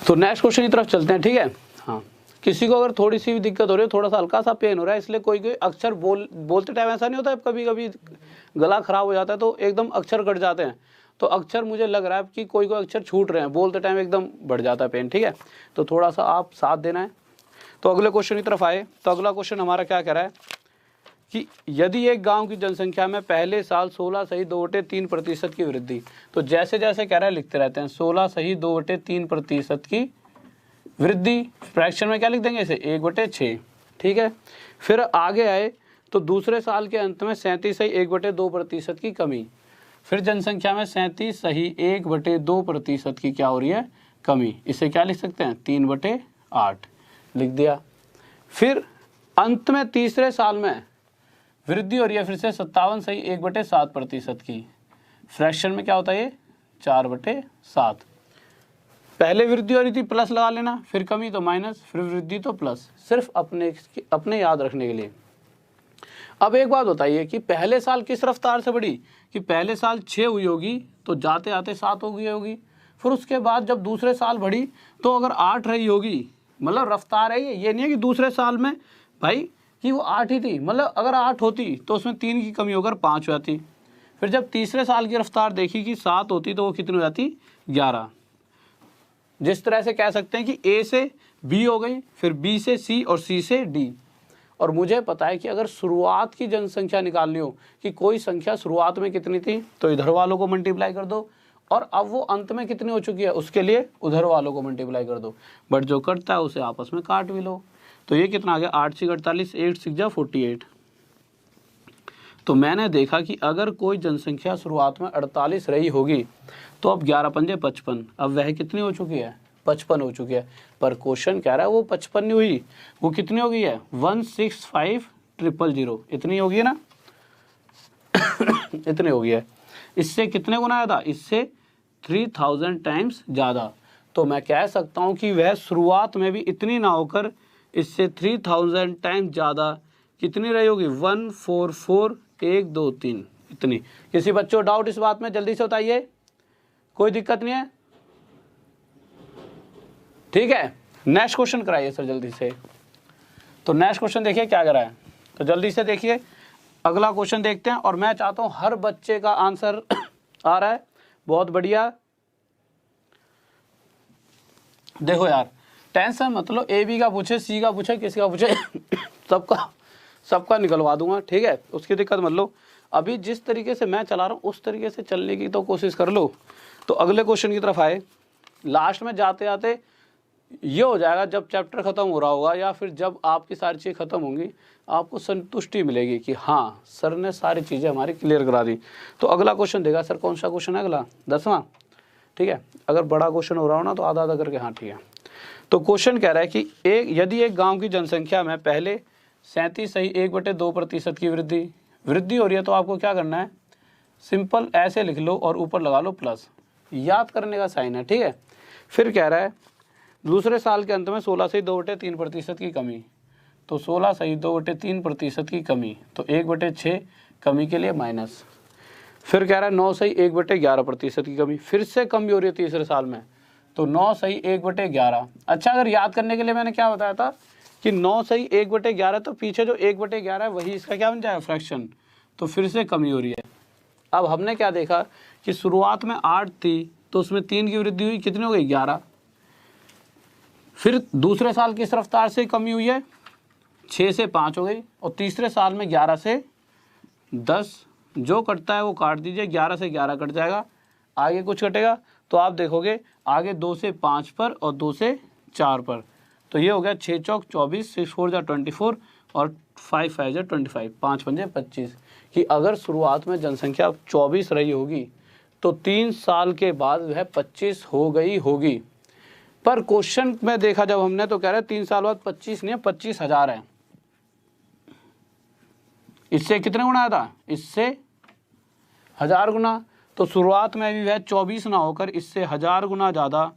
तो नेक्स्ट क्वेश्चन की तरफ चलते हैं, ठीक है। हाँ, किसी को अगर थोड़ी सी भी दिक्कत हो रही है, थोड़ा सा हल्का सा पेन हो रहा है, इसलिए कोई कोई अक्षर बोलते टाइम ऐसा नहीं होता है, कभी कभी गला खराब हो जाता है तो एकदम अक्षर कट जाते हैं। तो अक्षर मुझे लग रहा है कि कोई कोई अक्षर छूट रहे हैं, बोलते टाइम एकदम बढ़ जाता है पेन, ठीक है। तो थोड़ा सा आप साथ देना है। तो अगले क्वेश्चन की तरफ आए। तो अगला क्वेश्चन हमारा क्या कह रहा है कि यदि एक गांव की जनसंख्या में पहले साल 16.2/3% की वृद्धि, तो जैसे जैसे कह रहा है लिखते रहते हैं 16.2/3% की वृद्धि, फ्रैक्शन में क्या लिख देंगे इसे 1/6, ठीक है। फिर आगे आए तो दूसरे साल के अंत में 37.1/2% की कमी, फिर जनसंख्या में 37.1/2% की क्या हो रही है, कमी। इसे क्या लिख सकते हैं 3/8 लिख दिया। फिर अंत में तीसरे साल में वृद्धि हो रही है फिर से 57.1/7% की, फ्रैक्शन में क्या होता है ये 4/7। पहले वृद्धि हो रही थी प्लस लगा लेना, फिर कमी तो माइनस, फिर वृद्धि तो प्लस, सिर्फ अपने याद रखने के लिए। अब एक बात बताइए कि पहले साल किस रफ्तार से बढ़ी, कि पहले साल 6 हुई होगी तो जाते आते 7 हो गई होगी। फिर उसके बाद जब दूसरे साल बढ़ी तो अगर 8 रही होगी, मतलब रफ्तार है ये नहीं है कि दूसरे साल में भाई कि वो 8 ही थी, मतलब अगर 8 होती तो उसमें 3 की कमी होकर 5 हो जाती। फिर जब तीसरे साल की रफ्तार देखी कि 7 होती तो वो कितनी हो जाती 11। जिस तरह से कह सकते हैं कि ए से बी हो गई, फिर बी से सी और सी से डी। और मुझे पता है कि अगर शुरुआत की जनसंख्या निकालनी हो कि कोई संख्या शुरुआत में कितनी थी तो इधर वालों को मल्टीप्लाई कर दो, और अब वो अंत में कितनी हो चुकी है उसके लिए उधर वालों को मल्टीप्लाई कर दो, बट जो कटता है उसे आपस में काट भी लो। तो ये कितना आ गया 8 6 48, 8 6 48। तो मैंने देखा कि अगर कोई जनसंख्या शुरुआत में 48 रही होगी तो अब 11 पंजे 55, अब वह कितनी हो चुकी है 55 हो चुकी है। पर क्वेश्चन कह रहा है वो 55 नहीं हुई, वो कितनी हो गई है 165,000, इतनी होगी ना इतनी हो गई है। इससे कितने गुना ज़्यादा, इससे 3000 टाइम्स ज़्यादा। तो मैं कह सकता हूँ कि वह शुरुआत में भी इतनी ना होकर इससे 3000 टाइम्स ज़्यादा कितनी रही होगी 144,123 इतनी। किसी बच्चों डाउट इस बात में जल्दी से बताइए, कोई दिक्कत नहीं है, ठीक है। नेक्स्ट क्वेश्चन कराइए सर जल्दी से। तो नेक्स्ट क्वेश्चन देखिए क्या कर रहा है, तो जल्दी से देखिए अगला क्वेश्चन देखते हैं। और मैं चाहता हूं हर बच्चे का आंसर आ रहा है, बहुत बढ़िया। देखो यार टेंशन मतलब ए बी का पूछे, सी का पूछे, किसी का पूछे सबका निकलवा दूंगा, ठीक है, उसकी दिक्कत मत लो। अभी जिस तरीके से मैं चला रहा हूँ उस तरीके से चलने की तो कोशिश कर लो। तो अगले क्वेश्चन की तरफ आए। लास्ट में जाते जाते ये हो जाएगा जब चैप्टर खत्म हो रहा होगा या फिर जब आपकी सारी चीज़ें खत्म होंगी, आपको संतुष्टि मिलेगी कि हाँ सर ने सारी चीज़ें हमारी क्लियर करा दी। तो अगला क्वेश्चन देगा सर, कौन सा क्वेश्चन है अगला 10वां, ठीक है। अगर बड़ा क्वेश्चन हो रहा हो ना तो आधा आधा करके, हाँ ठीक है। तो क्वेश्चन कह रहा है कि यदि एक गाँव की जनसंख्या में पहले 37.1/2% की वृद्धि हो रही है तो आपको क्या करना है, सिंपल ऐसे लिख लो और ऊपर लगा लो प्लस, याद करने का साइन है, ठीक है। फिर कह रहा है दूसरे साल के अंत में 16.2/3% की कमी, तो 16.2/3% की कमी, तो 1/6 कमी के लिए माइनस। फिर कह रहा है 9.1/11% की कमी, फिर से कमी हो रही है तीसरे साल में, तो 9.1/11। अच्छा अगर याद करने के लिए मैंने क्या बताया था कि 9.1/11, तो पीछे जो 1/11 है वही इसका क्या बन जाएगा फ्रैक्शन, तो फिर से कमी हो रही है। अब हमने क्या देखा कि शुरुआत में 8 थी तो उसमें 3 की वृद्धि हुई, कितनी हो गई 11। फिर दूसरे साल किस रफ्तार से कमी हुई है 6 से 5 हो गई, और तीसरे साल में 11 से 10, जो कटता है वो काट दीजिए, 11 से 11 कट जाएगा, आगे कुछ कटेगा तो आप देखोगे आगे 2 से 5 पर और 2 से 4 पर, तो ये हो गया 6 चौक 24, 6 4 जा 24 और 5 5 जा 25, 5 5 25। कि अगर शुरुआत में जनसंख्या 24 रही होगी तो 3 साल के बाद वह 25 हो गई होगी। पर क्वेश्चन में देखा जब हमने तो कह रहे 3 साल बाद 25 नहीं है, 25,000 है। इससे कितने गुना आया था? इससे 1000 गुना। तो शुरुआत में भी वह 24 ना होकर इससे 1000 गुना ज़्यादा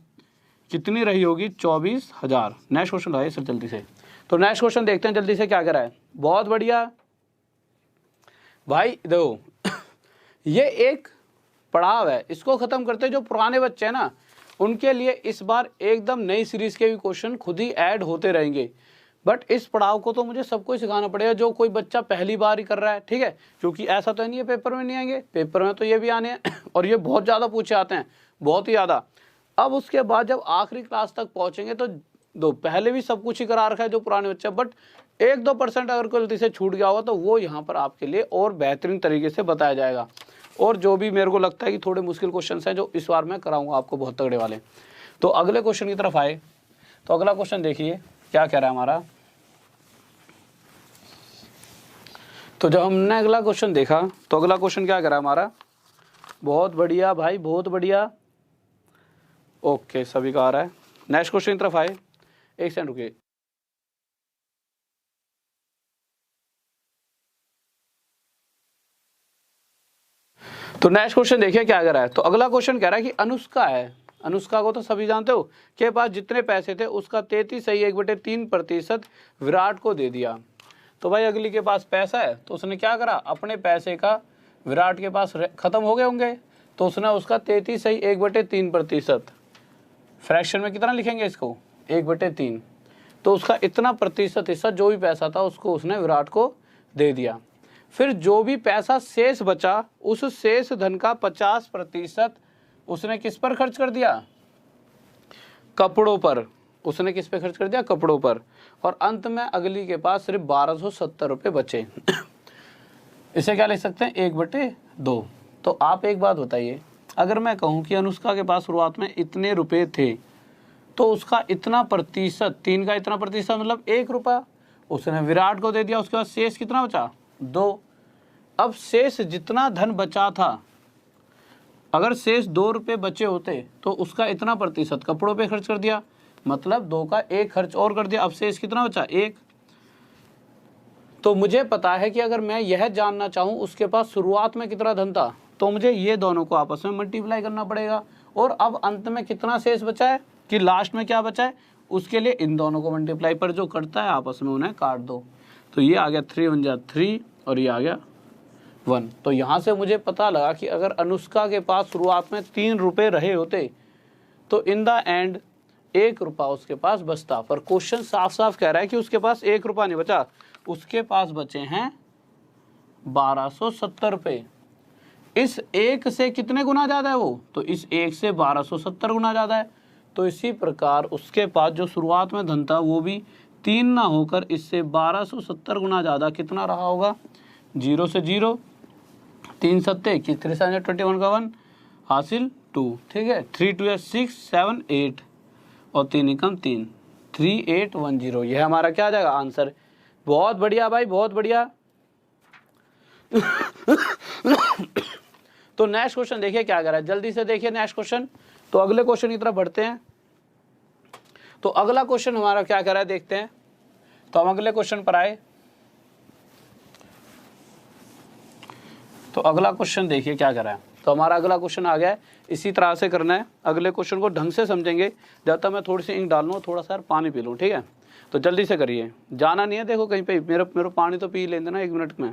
कितनी रही होगी? 24,000। नेक्स्ट क्वेश्चन है सर जल्दी से। तो नेक्स्ट क्वेश्चन देखते हैं जल्दी से क्या करा है। बहुत बढ़िया भाई, देखो ये एक पड़ाव है, इसको खत्म करते जो पुराने बच्चे हैं ना उनके लिए इस बार एकदम नई सीरीज के भी क्वेश्चन खुद ही ऐड होते रहेंगे। बट इस पड़ाव को तो मुझे सबको ही सिखाना पड़ेगा, जो कोई बच्चा पहली बार ही कर रहा है, ठीक है। क्योंकि ऐसा तो नहीं है पेपर में नहीं आएंगे, पेपर में तो ये भी आने हैं और ये बहुत ज़्यादा पूछे आते हैं, बहुत ही ज़्यादा। अब उसके बाद जब आखिरी क्लास तक पहुँचेंगे तो पहले भी सब कुछ ही करा रखा है जो पुराने बच्चे, बट 1-2% अगर गलती से छूट गया होगा तो वो यहाँ पर आपके लिए और बेहतरीन तरीके से बताया जाएगा। और जो भी मेरे को लगता है कि थोड़े मुश्किल क्वेश्चन हैं जो इस बार मैं कराऊंगा आपको बहुत तगड़े वाले। तो अगले क्वेश्चन की तरफ आए तो अगला क्वेश्चन देखिए क्या कह रहा है हमारा। तो जब हमने अगला क्वेश्चन देखा तो अगला क्वेश्चन क्या कह रहा है हमारा। बहुत बढ़िया भाई, बहुत बढ़िया, ओके सभी का आ रहा है। नेक्स्ट क्वेश्चन की तरफ आए, एक सेकंड रुकिए। तो नेक्स्ट क्वेश्चन देखिए क्या कह रहा है। तो अगला क्वेश्चन कह रहा है कि अनुष्का है, अनुष्का को तो सभी जानते हो, के पास जितने पैसे थे उसका 33.3% विराट को दे दिया। तो भाई अगली के पास पैसा है तो उसने क्या करा, अपने पैसे का विराट के पास खत्म हो गए होंगे तो उसने उसका 33.3% फ्रैक्शन में कितना लिखेंगे इसको, 1/3, तो उसका इतना प्रतिशत हिस्सा जो भी पैसा था उसको उसने विराट को दे दिया। फिर जो भी पैसा शेष बचा उस शेष धन का 50% उसने किस पर खर्च कर दिया, कपड़ों पर। उसने किस पे खर्च कर दिया, कपड़ों पर। और अंत में अगली के पास सिर्फ 1270 रुपये बचे। इसे क्या लिख सकते हैं, 1/2। तो आप एक बात बताइए, अगर मैं कहूँ कि अनुष्का के पास शुरुआत में इतने रुपए थे तो उसका इतना प्रतिशत, 3 का इतना प्रतिशत मतलब 1 रुपया उसने विराट को दे दिया। उसके बाद शेष कितना बचा, 2। अब शेष जितना धन बचा था, अगर शेष 2 रुपये बचे होते तो उसका इतना प्रतिशत कपड़ों पे खर्च कर दिया, मतलब 2 का 1 खर्च और कर दिया। अब शेष कितना बचा, 1। तो मुझे पता है कि अगर मैं यह जानना चाहूँ उसके पास शुरुआत में कितना धन था तो मुझे ये दोनों को आपस में मल्टीप्लाई करना पड़ेगा। और अब अंत में कितना शेष बचा है कि लास्ट में क्या बचा है, उसके लिए इन दोनों को मल्टीप्लाई पर जो करता है आपस में उन्हें काट दो। तो ये आ गया 3 × 1 = 3 और ये आ गया 1। तो यहाँ से मुझे पता लगा कि अगर अनुष्का के पास शुरुआत में 3 रुपये रहे होते तो इन द एंड 1 रुपया उसके पास बचता। पर क्वेश्चन साफ साफ कह रहा है कि उसके पास 1 रुपया नहीं बचा, उसके पास बचे हैं 1270 रुपये। इस 1 से कितने गुना ज़्यादा है वो, तो इस 1 से 1270 गुना ज़्यादा है। तो इसी प्रकार उसके पास जो शुरुआत में धन था वो भी 3 ना होकर इससे 1270 गुना ज़्यादा कितना रहा होगा, 0 से 0, 3 सत्ते 21 का 1 हासिल 2, ठीक है। 3 2 6 7 8 और 3 एकम 3, 3810। यह हमारा क्या आ जाएगा आंसर। बहुत बढ़िया भाई, बहुत बढ़िया। तो नेक्स्ट क्वेश्चन देखिए क्या कर रहा है, जल्दी से देखिए नेक्स्ट क्वेश्चन। तो अगले क्वेश्चन की तरफ बढ़ते हैं। तो अगला क्वेश्चन हमारा क्या कर रहा है देखते हैं। तो हम अगले क्वेश्चन पर आए। तो अगला क्वेश्चन देखिए क्या कर रहा है। तो हमारा अगला क्वेश्चन आ गया है, इसी तरह से करना है। अगले क्वेश्चन को ढंग से समझेंगे। जब तक मैं थोड़ी सी इंक डाल लूँ, थोड़ा सा पानी पी लूँ, ठीक है। तो जल्दी से करिए, जाना नहीं है देखो कहीं पे। मेरा पानी तो पी लेंगे ना 1 मिनट में।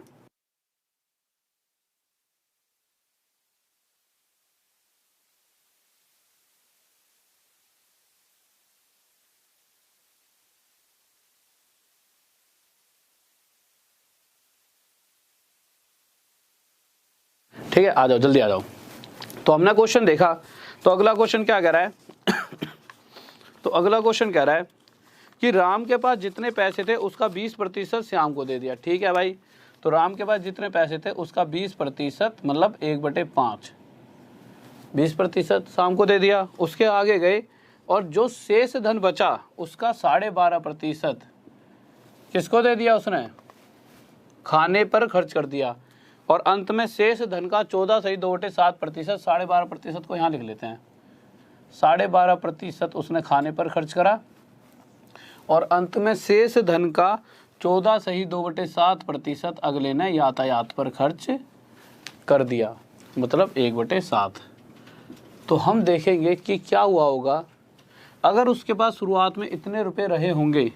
ठीक है, आ जाओ, जल्दी आ जाओ। तो हमने क्वेश्चन देखा। तो अगला क्वेश्चन क्या कह रहा है। तो अगला क्वेश्चन कह रहा है कि राम के पास जितने पैसे थे उसका 20% श्याम को दे दिया। ठीक है भाई, तो राम के पास जितने पैसे थे उसका 20% मतलब 1/5, 20% श्याम को दे दिया। उसके आगे गए और जो शेष धन बचा उसका 12.5% किसको दे दिया, उसने खाने पर खर्च कर दिया। और अंत में शेष धन का 14 सही 2/7%, 12.5% को यहाँ लिख लेते हैं। 12.5% उसने खाने पर खर्च करा और अंत में शेष धन का 14 सही 2/7% अगले ने यातायात पर खर्च कर दिया, मतलब 1/7। तो हम देखेंगे कि क्या हुआ होगा अगर उसके पास शुरुआत में इतने रुपए रहे होंगे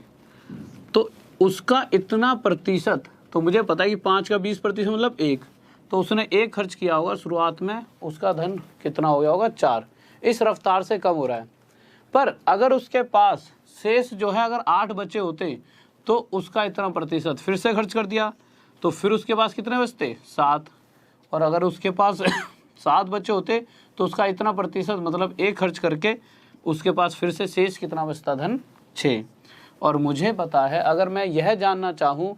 तो उसका इतना प्रतिशत, तो मुझे पता है कि 5 का 20% मतलब 1, तो उसने 1 खर्च किया होगा शुरुआत में, उसका धन कितना हो गया होगा 4। इस रफ्तार से कम हो रहा है। पर अगर उसके पास शेष जो है अगर 8 बचे होते तो उसका इतना प्रतिशत फिर से खर्च कर दिया, तो फिर उसके पास कितने बचते 7। और अगर उसके पास 7 बचे होते तो उसका इतना प्रतिशत मतलब 1 खर्च करके उसके पास फिर से शेष कितना बचता धन 6। और मुझे पता है अगर मैं यह जानना चाहूँ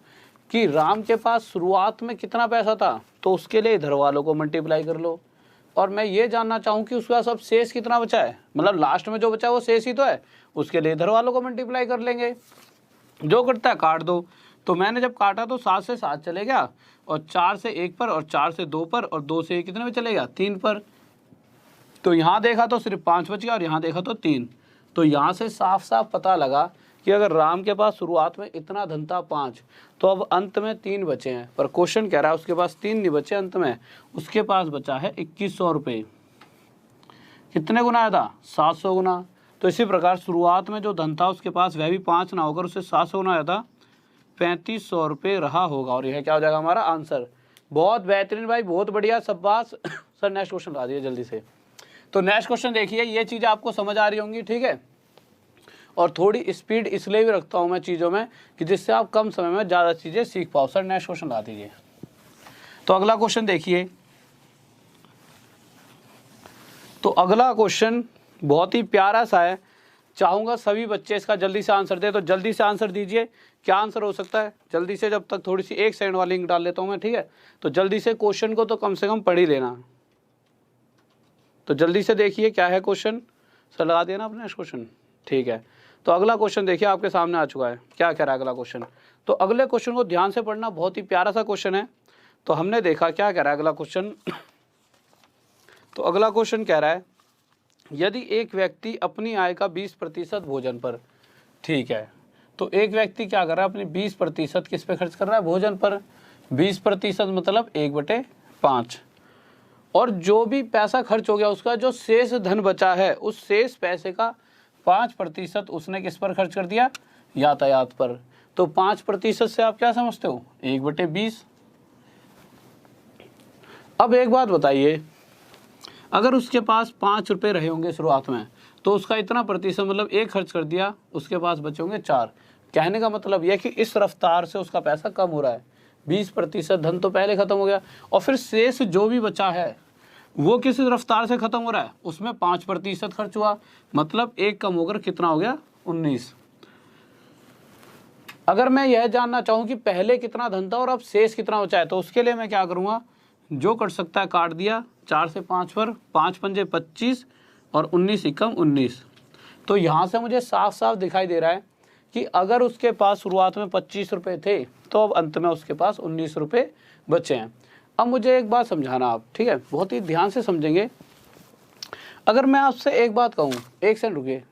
कि राम के पास शुरुआत में कितना पैसा था तो उसके लिए इधर वालों को मल्टीप्लाई कर लो। और मैं ये जानना चाहूँ कि उसके पास अब शेष कितना बचा है, मतलब लास्ट में जो बचा है वो शेष ही तो है, उसके लिए इधर वालों को मल्टीप्लाई कर लेंगे। जो करता है काट दो। तो मैंने जब काटा तो 7 से 7 चले गया और 4 से 1 पर और 4 से 2 पर और 2 से कितने में चले गया 3 पर। तो यहाँ देखा तो सिर्फ 5 बच गया और यहाँ देखा तो 3। तो यहाँ से साफ साफ पता लगा कि अगर राम के पास शुरुआत में इतना धन था 5, तो अब अंत में 3 बचे हैं। पर क्वेश्चन कह रहा है उसके पास 3 नहीं बचे, अंत में उसके पास बचा है 2100 रुपये। कितने गुना आया था 700 गुना। तो इसी प्रकार शुरुआत में जो धन था उसके पास वह भी 5 ना होकर उससे 700 गुना आया था, 3500 रुपये रहा होगा। और यह क्या हो जाएगा हमारा आंसर। बहुत बेहतरीन भाई, बहुत बढ़िया, शाबाश। सर नेक्स्ट क्वेश्चन ला दिए जल्दी से। तो नेक्स्ट क्वेश्चन देखिए, ये चीज़ें आपको समझ आ रही होंगी, ठीक है। और थोड़ी स्पीड इसलिए भी रखता हूँ मैं चीज़ों में कि जिससे आप कम समय में ज़्यादा चीज़ें सीख पाओ। सर नेक्स्ट क्वेश्चन ला दीजिए। तो अगला क्वेश्चन देखिए। तो अगला क्वेश्चन बहुत ही प्यारा सा है, चाहूँगा सभी बच्चे इसका जल्दी से आंसर दे। तो जल्दी से आंसर दीजिए, क्या आंसर हो सकता है जल्दी से। जब तक थोड़ी सी 1 सेकंड वाली लिंक डाल लेता हूँ मैं, ठीक है। तो जल्दी से क्वेश्चन को तो कम से कम पढ़ ही लेना। तो जल्दी से देखिए क्या है क्वेश्चन। सर लगा दिया ना आपने क्वेश्चन, ठीक है। तो अगला क्वेश्चन देखिए आपके सामने आ चुका है। क्या कह रहा है अगला क्वेश्चन। तो अगले क्वेश्चन को ध्यान से पढ़ना, बहुत ही प्यारा सा क्वेश्चन है। तो हमने देखा क्या कह रहा है अगला क्वेश्चन। तो अगला क्वेश्चन कह रहा है यदि एक व्यक्ति अपनी आय का 20% भोजन पर, ठीक है। तो एक व्यक्ति क्या कर रहा है अपनी 20% किस पे खर्च कर रहा है, भोजन पर। 20% मतलब 1/5। और जो भी पैसा खर्च हो गया उसका जो शेष धन बचा है उस शेष पैसे का 5% उसने किस पर खर्च कर दिया, यातायात पर। तो 5% से आप क्या समझते हो 1/20। अब एक बात बताइए, अगर उसके पास 5 रुपये रहे होंगे शुरुआत में तो उसका इतना प्रतिशत मतलब 1 खर्च कर दिया, उसके पास बचे होंगे 4। कहने का मतलब यह कि इस रफ्तार से उसका पैसा कम हो रहा है। 20% धन तो पहले खत्म हो गया और फिर शेष जो भी बचा है वो किस रफ्तार से खत्म हो रहा है, उसमें 5% खर्च हुआ, मतलब 1 कम होकर कितना हो गया 19। अगर मैं यह जानना चाहूँ कि पहले कितना धन था और अब शेष कितना बचा है, तो उसके लिए मैं क्या करूँगा, जो कट सकता है काट दिया। 4 से 5 पर 5 पंजे 25 और 19 एकम 19। तो यहाँ से मुझे साफ साफ दिखाई दे रहा है कि अगर उसके पास शुरुआत में 25 रुपये थे तो अब अंत में उसके पास 19 रुपये बचे हैं। अब मुझे एक बात समझाना आप, ठीक है, बहुत ही ध्यान से समझेंगे। अगर मैं आपसे एक बात कहूँ, 1 सेकंड रुकिए,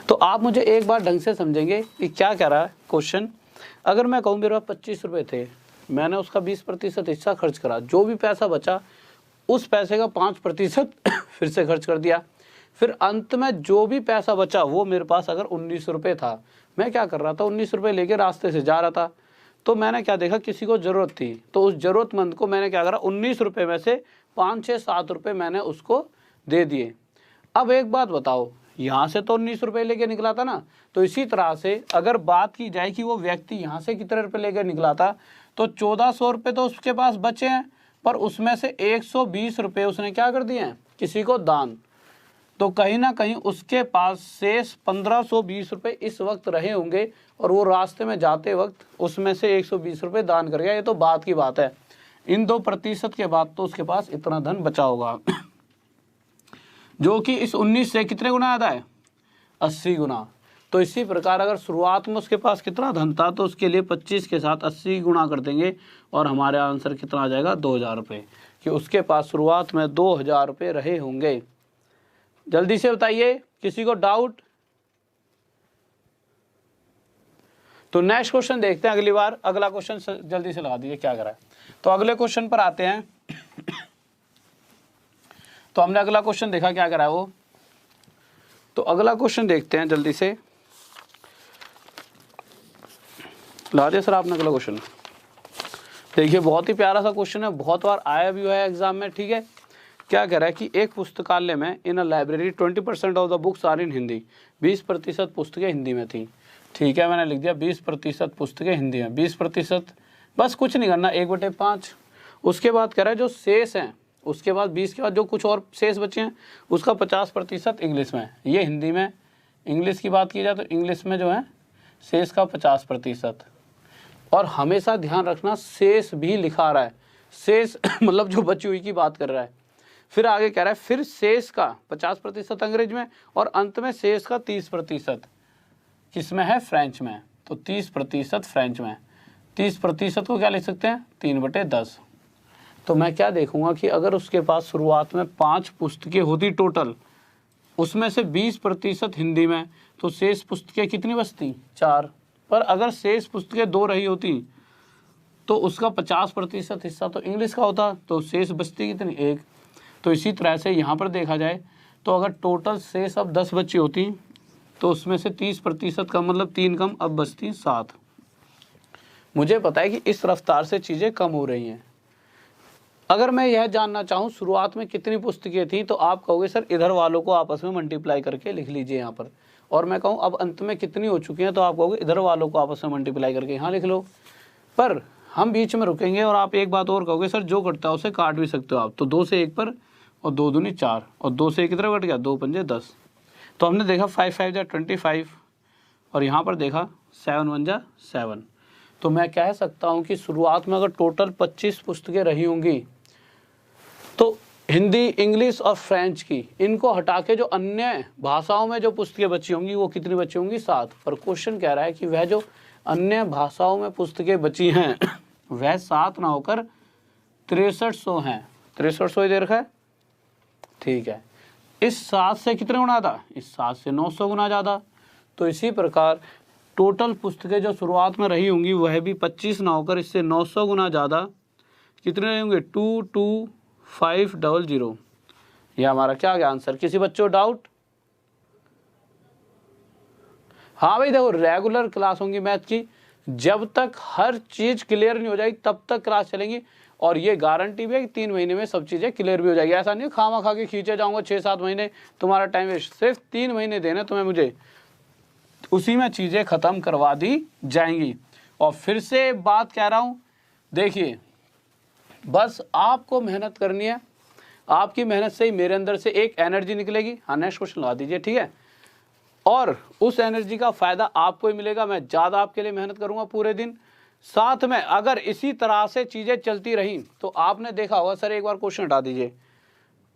तो आप मुझे एक बार ढंग से समझेंगे कि क्या कह रहा है क्वेश्चन। अगर मैं कहूँ मेरे पास 25 रुपये थे, मैंने उसका 20% हिस्सा खर्च करा, जो भी पैसा बचा उस पैसे का 5% फिर से खर्च कर दिया। फिर अंत में जो भी पैसा बचा वो मेरे पास अगर 19 रुपये था, मैं क्या कर रहा था 19 रुपये लेके रास्ते से जा रहा था। तो मैंने क्या देखा किसी को ज़रूरत थी, तो उस ज़रूरतमंद को मैंने क्या करा 19 रुपये में से 5, 6, 7 रुपये मैंने उसको दे दिए। अब एक बात बताओ, यहाँ से तो 19 रुपये लेके निकला था ना, तो इसी तरह से अगर बात की जाए कि वो व्यक्ति यहाँ से कितने रुपये लेकर निकला था, तो 1400 रुपये तो उसके पास बचे हैं, पर उसमें से 120 रुपये उसने क्या कर दिए हैं किसी को दान। तो कहीं ना कहीं उसके पास शेष 1520 रुपये इस वक्त रहे होंगे और वो रास्ते में जाते वक्त उसमें से 120 रुपये दान कर गया। ये तो बात की बात है। इन 2% के बाद तो उसके पास इतना धन बचा होगा जो कि इस 19 से कितने गुना आता है 80 गुना। तो इसी प्रकार अगर शुरुआत में उसके पास कितना धन था तो उसके लिए 25 के साथ 80 गुणा कर देंगे और हमारे आंसर कितना आ जाएगा 2000 रुपये, कि उसके पास शुरुआत में 2000 रुपये रहे होंगे। जल्दी से बताइए, किसी को डाउट? तो नेक्स्ट क्वेश्चन देखते हैं अगली बार। अगला क्वेश्चन जल्दी से लगा दीजिए क्या करा है। तो अगले क्वेश्चन पर आते हैं। तो हमने अगला क्वेश्चन देखा क्या करा है वो। तो अगला क्वेश्चन देखते हैं जल्दी से। ला दिया सर आपने अगला क्वेश्चन। देखिए बहुत ही प्यारा सा क्वेश्चन है, बहुत बार आया भी हुआ है एग्जाम में। ठीक है, क्या कह रहा है कि एक पुस्तकालय में in a library 20% of the books are in Hindi. 20% पुस्तकें हिंदी में थी। ठीक है, मैंने लिख दिया 20% पुस्तकें हिंदी में। 20%, बस कुछ नहीं करना, 1/5। उसके बाद कह रहा है जो शेष हैं, उसके बाद 20 के बाद जो कुछ और शेष बचे हैं उसका 50% इंग्लिश में। ये हिंदी में। इंग्लिश की बात की जाए तो इंग्लिश में जो है शेष का 50%। और हमेशा ध्यान रखना शेष भी लिखा रहा है, शेष मतलब जो बची हुई की बात कर रहा है। फिर आगे कह रहा है फिर शेष का 50% अंग्रेज में और अंत में शेष का 30% किस में है? फ्रेंच में। तो 30% फ्रेंच में। 30% को क्या लिख सकते हैं? 3/10। तो मैं क्या देखूंगा कि अगर उसके पास शुरुआत में 5 पुस्तकें होती टोटल, उसमें से 20% हिंदी में, तो शेष पुस्तकें कितनी बचती? 4। पर अगर शेष पुस्तकें 2 रही होती तो उसका 50% हिस्सा तो इंग्लिश का होता, तो शेष बचती कितनी? 1। तो इसी तरह से यहाँ पर देखा जाए तो अगर टोटल शेष अब 10 बची होती तो उसमें से 30% का मतलब 3 कम, अब बचती 7। मुझे पता है कि इस रफ्तार से चीज़ें कम हो रही हैं। अगर मैं यह जानना चाहूँ शुरुआत में कितनी पुस्तकें थी तो आप कहोगे सर इधर वालों को आपस में मल्टीप्लाई करके लिख लीजिए यहाँ पर। और मैं कहूँ अब अंत में कितनी हो चुकी हैं तो आप कहोगे इधर वालों को आपस में मल्टीप्लाई करके यहाँ लिख लो। पर हम बीच में रुकेंगे और आप एक बात और कहोगे सर जो कटता है उसे काट भी सकते हो आप। तो 2 से 1 पर और 2 दूनी 4 और 2 से 1 कितना कट गया? 2 पंजे 10। तो हमने देखा 5 5 जा 25 और यहाँ पर देखा 7 1 जा 7। तो मैं कह सकता हूँ कि शुरुआत में अगर टोटल 25 पुस्तकें रही होंगी तो हिंदी, इंग्लिश और फ्रेंच की, इनको हटा के जो अन्य भाषाओं में जो पुस्तकें बची होंगी वो कितनी बची होंगी? 7। पर क्वेश्चन कह रहा है कि वह जो अन्य भाषाओं में पुस्तकें बची हैं वह 7 ना होकर 6300 हैं। 6300 ही दे रखा है। ठीक है, इस 7 से कितने गुना था? इस 7 से 900 गुना ज़्यादा। तो इसी प्रकार टोटल पुस्तकें जो शुरुआत में रही होंगी वह भी 25 ना होकर इससे 900 गुना ज़्यादा कितने रहे होंगे? 22500। यह हमारा क्या गया आंसर? किसी बच्चों को डाउट? हाँ भाई देखो, रेगुलर क्लास होंगी मैथ की, जब तक हर चीज़ क्लियर नहीं हो जाएगी तब तक क्लास चलेंगी। और ये गारंटी भी है कि 3 महीने में सब चीज़ें क्लियर भी हो जाएगी। ऐसा नहीं खामा खा के खींचे जाऊंगा 6-7 महीने, तुम्हारा टाइम वेस्ट। सिर्फ 3 महीने देने तुम्हें मुझे, उसी में चीज़ें ख़त्म करवा दी जाएंगी। और फिर से बात कह रहा हूँ, देखिए बस आपको मेहनत करनी है। आपकी मेहनत से ही मेरे अंदर से एक एनर्जी निकलेगी। हाँ, नेक्स्ट क्वेश्चन लगा दीजिए। ठीक है, और उस एनर्जी का फ़ायदा आपको ही मिलेगा। मैं ज़्यादा आपके लिए मेहनत करूँगा पूरे दिन। साथ में अगर इसी तरह से चीज़ें चलती रहीं तो आपने देखा होगा, सर एक बार क्वेश्चन हटा दीजिए,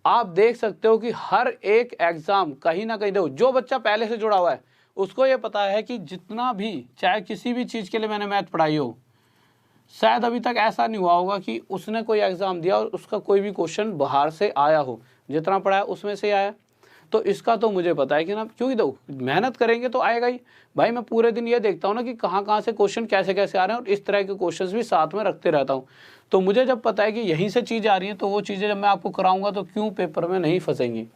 आप देख सकते हो कि हर एक एग्ज़ाम कहीं ना कहीं, देखो जो बच्चा पहले से जुड़ा हुआ है उसको ये पता है कि जितना भी चाहे किसी भी चीज़ के लिए मैंने मैथ पढ़ाई हो, शायद अभी तक ऐसा नहीं हुआ होगा कि उसने कोई एग्ज़ाम दिया और उसका कोई भी क्वेश्चन बाहर से आया हो। जितना पढ़ाया उसमें से आया। तो इसका तो मुझे पता है कि ना, क्योंकि दो मेहनत करेंगे तो आएगा ही। भाई मैं पूरे दिन ये देखता हूँ ना कि कहाँ कहाँ से क्वेश्चन कैसे कैसे आ रहे हैं और इस तरह के क्वेश्चंस भी साथ में रखते रहता हूँ। तो मुझे जब पता है कि यहीं से चीज़ आ रही है तो वो चीज़ें जब मैं आपको कराऊंगा तो क्यों पेपर में नहीं फंसेंगी।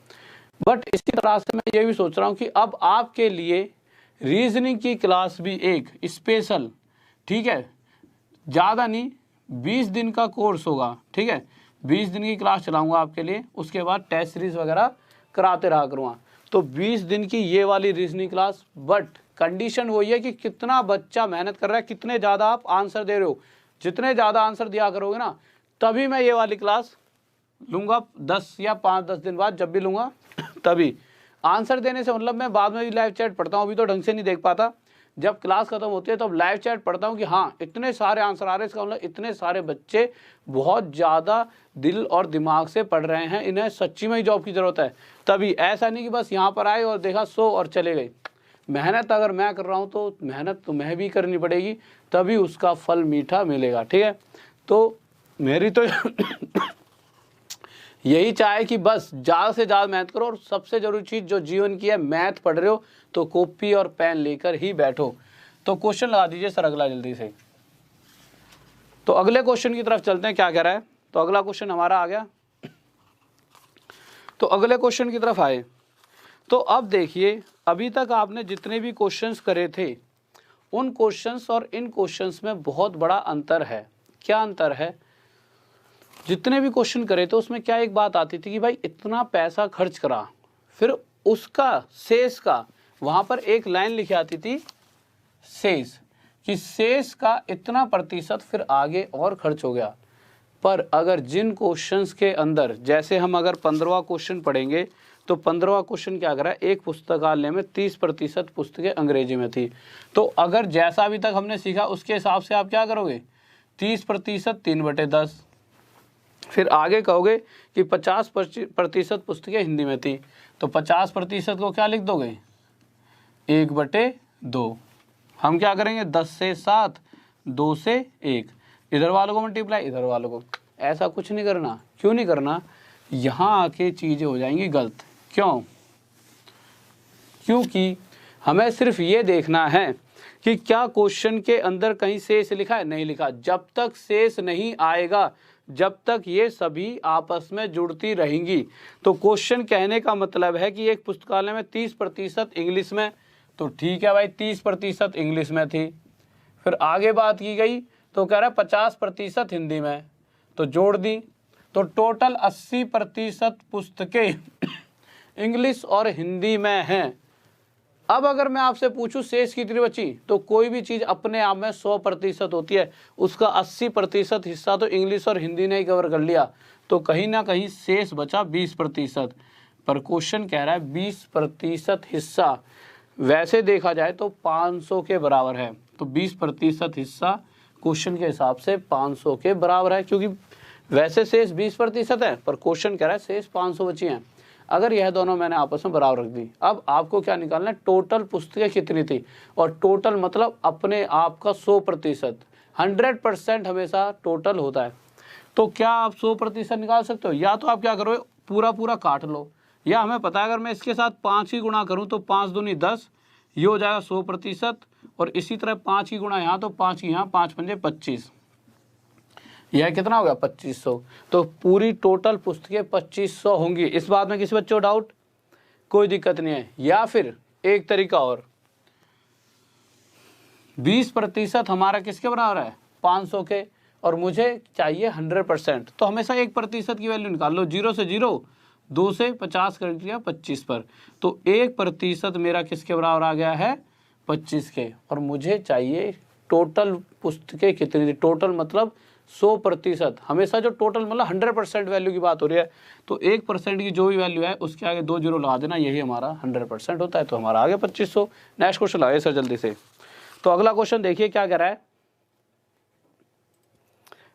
बट इसी तरह से मैं ये भी सोच रहा हूँ कि अब आपके लिए रीजनिंग की क्लास भी एक स्पेशल, ठीक है, ज़्यादा नहीं 20 दिन का कोर्स होगा। ठीक है, 20 दिन की क्लास चलाऊँगा आपके लिए, उसके बाद टेस्ट सीरीज़ वगैरह कराते रहा करूँगा। तो 20 दिन की ये वाली रीजनिंग क्लास, बट कंडीशन वही है कि कितना बच्चा मेहनत कर रहा है, कितने ज़्यादा आप आंसर दे रहे हो। जितने ज़्यादा आंसर दिया करोगे ना तभी मैं ये वाली क्लास लूँगा। 10 या 5-10 दिन बाद जब भी लूँगा तभी। आंसर देने से मतलब मैं बाद में भी लाइव चैट पढ़ता हूँ, अभी तो ढंग से नहीं देख पाता। जब क्लास खत्म होती है तब लाइव चैट पढ़ता हूँ कि हाँ इतने सारे आंसर आ रहे हैं, इसका मतलब इतने सारे बच्चे बहुत ज़्यादा दिल और दिमाग से पढ़ रहे हैं, इन्हें सच्ची में ही जॉब की ज़रूरत है। तभी ऐसा नहीं कि बस यहाँ पर आए और देखा 100 और चले गए। मेहनत अगर मैं कर रहा हूँ तो मेहनत तुम्हें भी करनी पड़ेगी, तभी उसका फल मीठा मिलेगा। ठीक है, तो मेरी तो यही चाहे कि बस ज़्यादा से ज़्यादा मेहनत करो, और सबसे ज़रूरी चीज़ जो जीवन की है, मैथ पढ़ रहे हो तो कॉपी और पेन लेकर ही बैठो। तो क्वेश्चन लगा दीजिए सर अगला जल्दी से। तो अगले क्वेश्चन की तरफ चलते हैं, क्या कह रहा है। तो अगला क्वेश्चन हमारा आ गया। तो अगले क्वेश्चन की तरफ आए तो अब देखिए, अभी तक आपने जितने भी क्वेश्चंस करे थे उन क्वेश्चंस और इन क्वेश्चंस में बहुत बड़ा अंतर है। क्या अंतर है? जितने भी क्वेश्चन करे थे उसमें क्या एक बात आती थी कि भाई इतना पैसा खर्च करा, फिर उसका शेष का वहाँ पर एक लाइन लिखी आती थी शेष, कि शेष का इतना प्रतिशत फिर आगे और खर्च हो गया। पर अगर जिन क्वेश्चंस के अंदर, जैसे हम अगर 15वां क्वेश्चन पढ़ेंगे तो 15वां क्वेश्चन क्या करा, एक पुस्तकालय में 30% पुस्तकें अंग्रेजी में थी। तो अगर जैसा अभी तक हमने सीखा उसके हिसाब से आप क्या करोगे, 30% 3/10। फिर आगे कहोगे कि 50% पुस्तकें हिंदी में थी, तो 50% को क्या लिख दोगे, 1/2। हम क्या करेंगे, 10 से 7, 2 से 1, इधर वालों को मल्टीप्लाई, इधर वालों को। ऐसा कुछ नहीं करना। क्यों नहीं करना? यहाँ आके चीज़ें हो जाएंगी गलत। क्यों? क्योंकि हमें सिर्फ ये देखना है कि क्या क्वेश्चन के अंदर कहीं शेष लिखा है, नहीं लिखा। जब तक शेष नहीं आएगा, जब तक ये सभी आपस में जुड़ती रहेंगी। तो क्वेश्चन कहने का मतलब है कि एक पुस्तकालय में 30% इंग्लिश में, तो ठीक है भाई 30% इंग्लिश में थी। फिर आगे बात की गई तो कह रहा है 50% हिंदी में, तो जोड़ दी, तो टोटल 80% पुस्तकें इंग्लिश और हिंदी में हैं। अब अगर मैं आपसे पूछूं शेष कितनी बची, तो कोई भी चीज़ अपने आप में 100% होती है, उसका 80% हिस्सा तो इंग्लिश और हिंदी ने ही कवर कर लिया, तो कहीं ना कहीं शेष बचा 20%। पर क्वेश्चन कह रहा है 20% हिस्सा, वैसे देखा जाए तो 500 के बराबर है। तो 20% हिस्सा क्वेश्चन के हिसाब से 500 के बराबर है, क्योंकि वैसे शेष 20% है पर क्वेश्चन कह रहा है शेष 500 बची हैं। अगर यह दोनों मैंने आपस में बराबर रख दी, अब आपको क्या निकालना है, टोटल पुस्तकें कितनी थी। और टोटल मतलब अपने आप का 100%। 100% हमेशा टोटल होता है। तो क्या आप 100% निकाल सकते हो? या तो आप क्या करो, पूरा पूरा काट लो, या हमें पता है अगर मैं इसके साथ 5 ही गुणा करूं तो 5 दूनी 10, ये हो जाएगा 100%। और इसी तरह 5 की गुणा यहाँ, तो 5 की यहाँ, 5 पंजे 25, यह कितना हो गया 2500। तो पूरी टोटल पुस्तकें 2500 होंगी। इस बात में किसी बच्चे को डाउट? कोई दिक्कत नहीं है। या फिर एक तरीका और, 20% हमारा किसके बराबर है, 500 के, और मुझे चाहिए 100%। तो हमेशा 1% की वैल्यू निकाल लो, 0 से 0, 2 से 50 कर दिया 25 पर, तो 1% मेरा किसके बराबर आ गया है, 25 के। और मुझे चाहिए टोटल पुस्तकें कितनी थी। टोटल मतलब 100%। हमेशा जो टोटल मतलब 100% वैल्यू की बात हो रही है, तो 1% की जो भी वैल्यू है उसके आगे 2 जीरो लगा देना, यही हमारा 100% होता है। तो हमारा आ गया 2500। नेक्स्ट क्वेश्चन लगाइए सर जल्दी से। तो अगला क्वेश्चन देखिए क्या कह रहा है।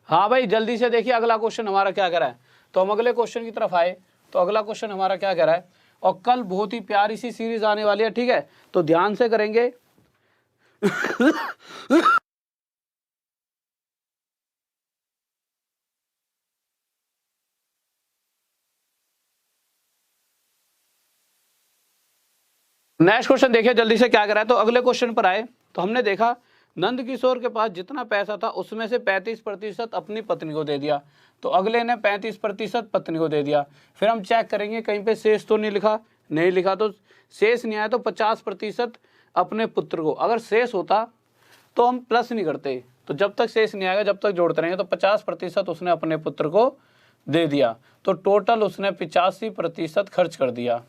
हाँ भाई जल्दी से देखिए अगला क्वेश्चन हमारा क्या कह रहा है। तो हम अगले क्वेश्चन की तरफ आए तो अगला क्वेश्चन हमारा क्या कह रहा है, और कल बहुत ही प्यारी सी सीरीज आने वाली है, ठीक है, तो ध्यान से करेंगे। नेक्स्ट क्वेश्चन देखिए जल्दी से क्या कह रहा है। तो अगले क्वेश्चन पर आए तो हमने देखा नंद किशोर के पास जितना पैसा था उसमें से 35% अपनी पत्नी को दे दिया। तो अगले ने 35% पत्नी को दे दिया। फिर हम चेक करेंगे कहीं पे शेष तो नहीं लिखा, नहीं लिखा, तो शेष नहीं आया तो 50% अपने पुत्र को। अगर शेष होता तो हम प्लस नहीं करते, तो जब तक शेष नहीं आएगा जब तक जोड़ते रहेंगे। तो 50% उसने अपने पुत्र को दे दिया, तो टोटल उसने 85% खर्च कर दिया।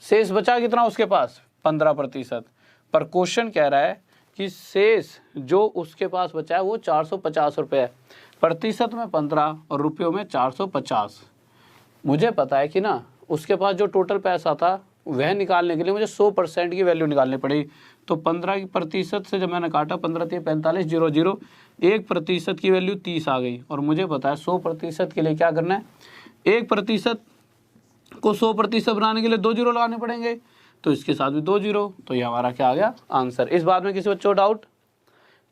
शेष बचा कितना उसके पास, 15%। पर क्वेश्चन कह रहा है कि शेष जो उसके पास बचा है वो 450 रुपये है। प्रतिशत में 15 और रुपयों में 450। मुझे पता है कि ना उसके पास जो टोटल पैसा था वह निकालने के लिए मुझे 100% की वैल्यू निकालनी पड़ेगी। तो 15% से जब मैंने काटा, 15 × 45 0 0, 1% की वैल्यू 30 आ गई। और मुझे पता है 100% के लिए क्या करना है, 1% को 100% बनाने के लिए 2 जीरो लगाने पड़ेंगे। तो इसके साथ भी 2 जीरो, तो ये हमारा क्या आ गया आंसर। इस बात में किसी बच्चों को डाउट?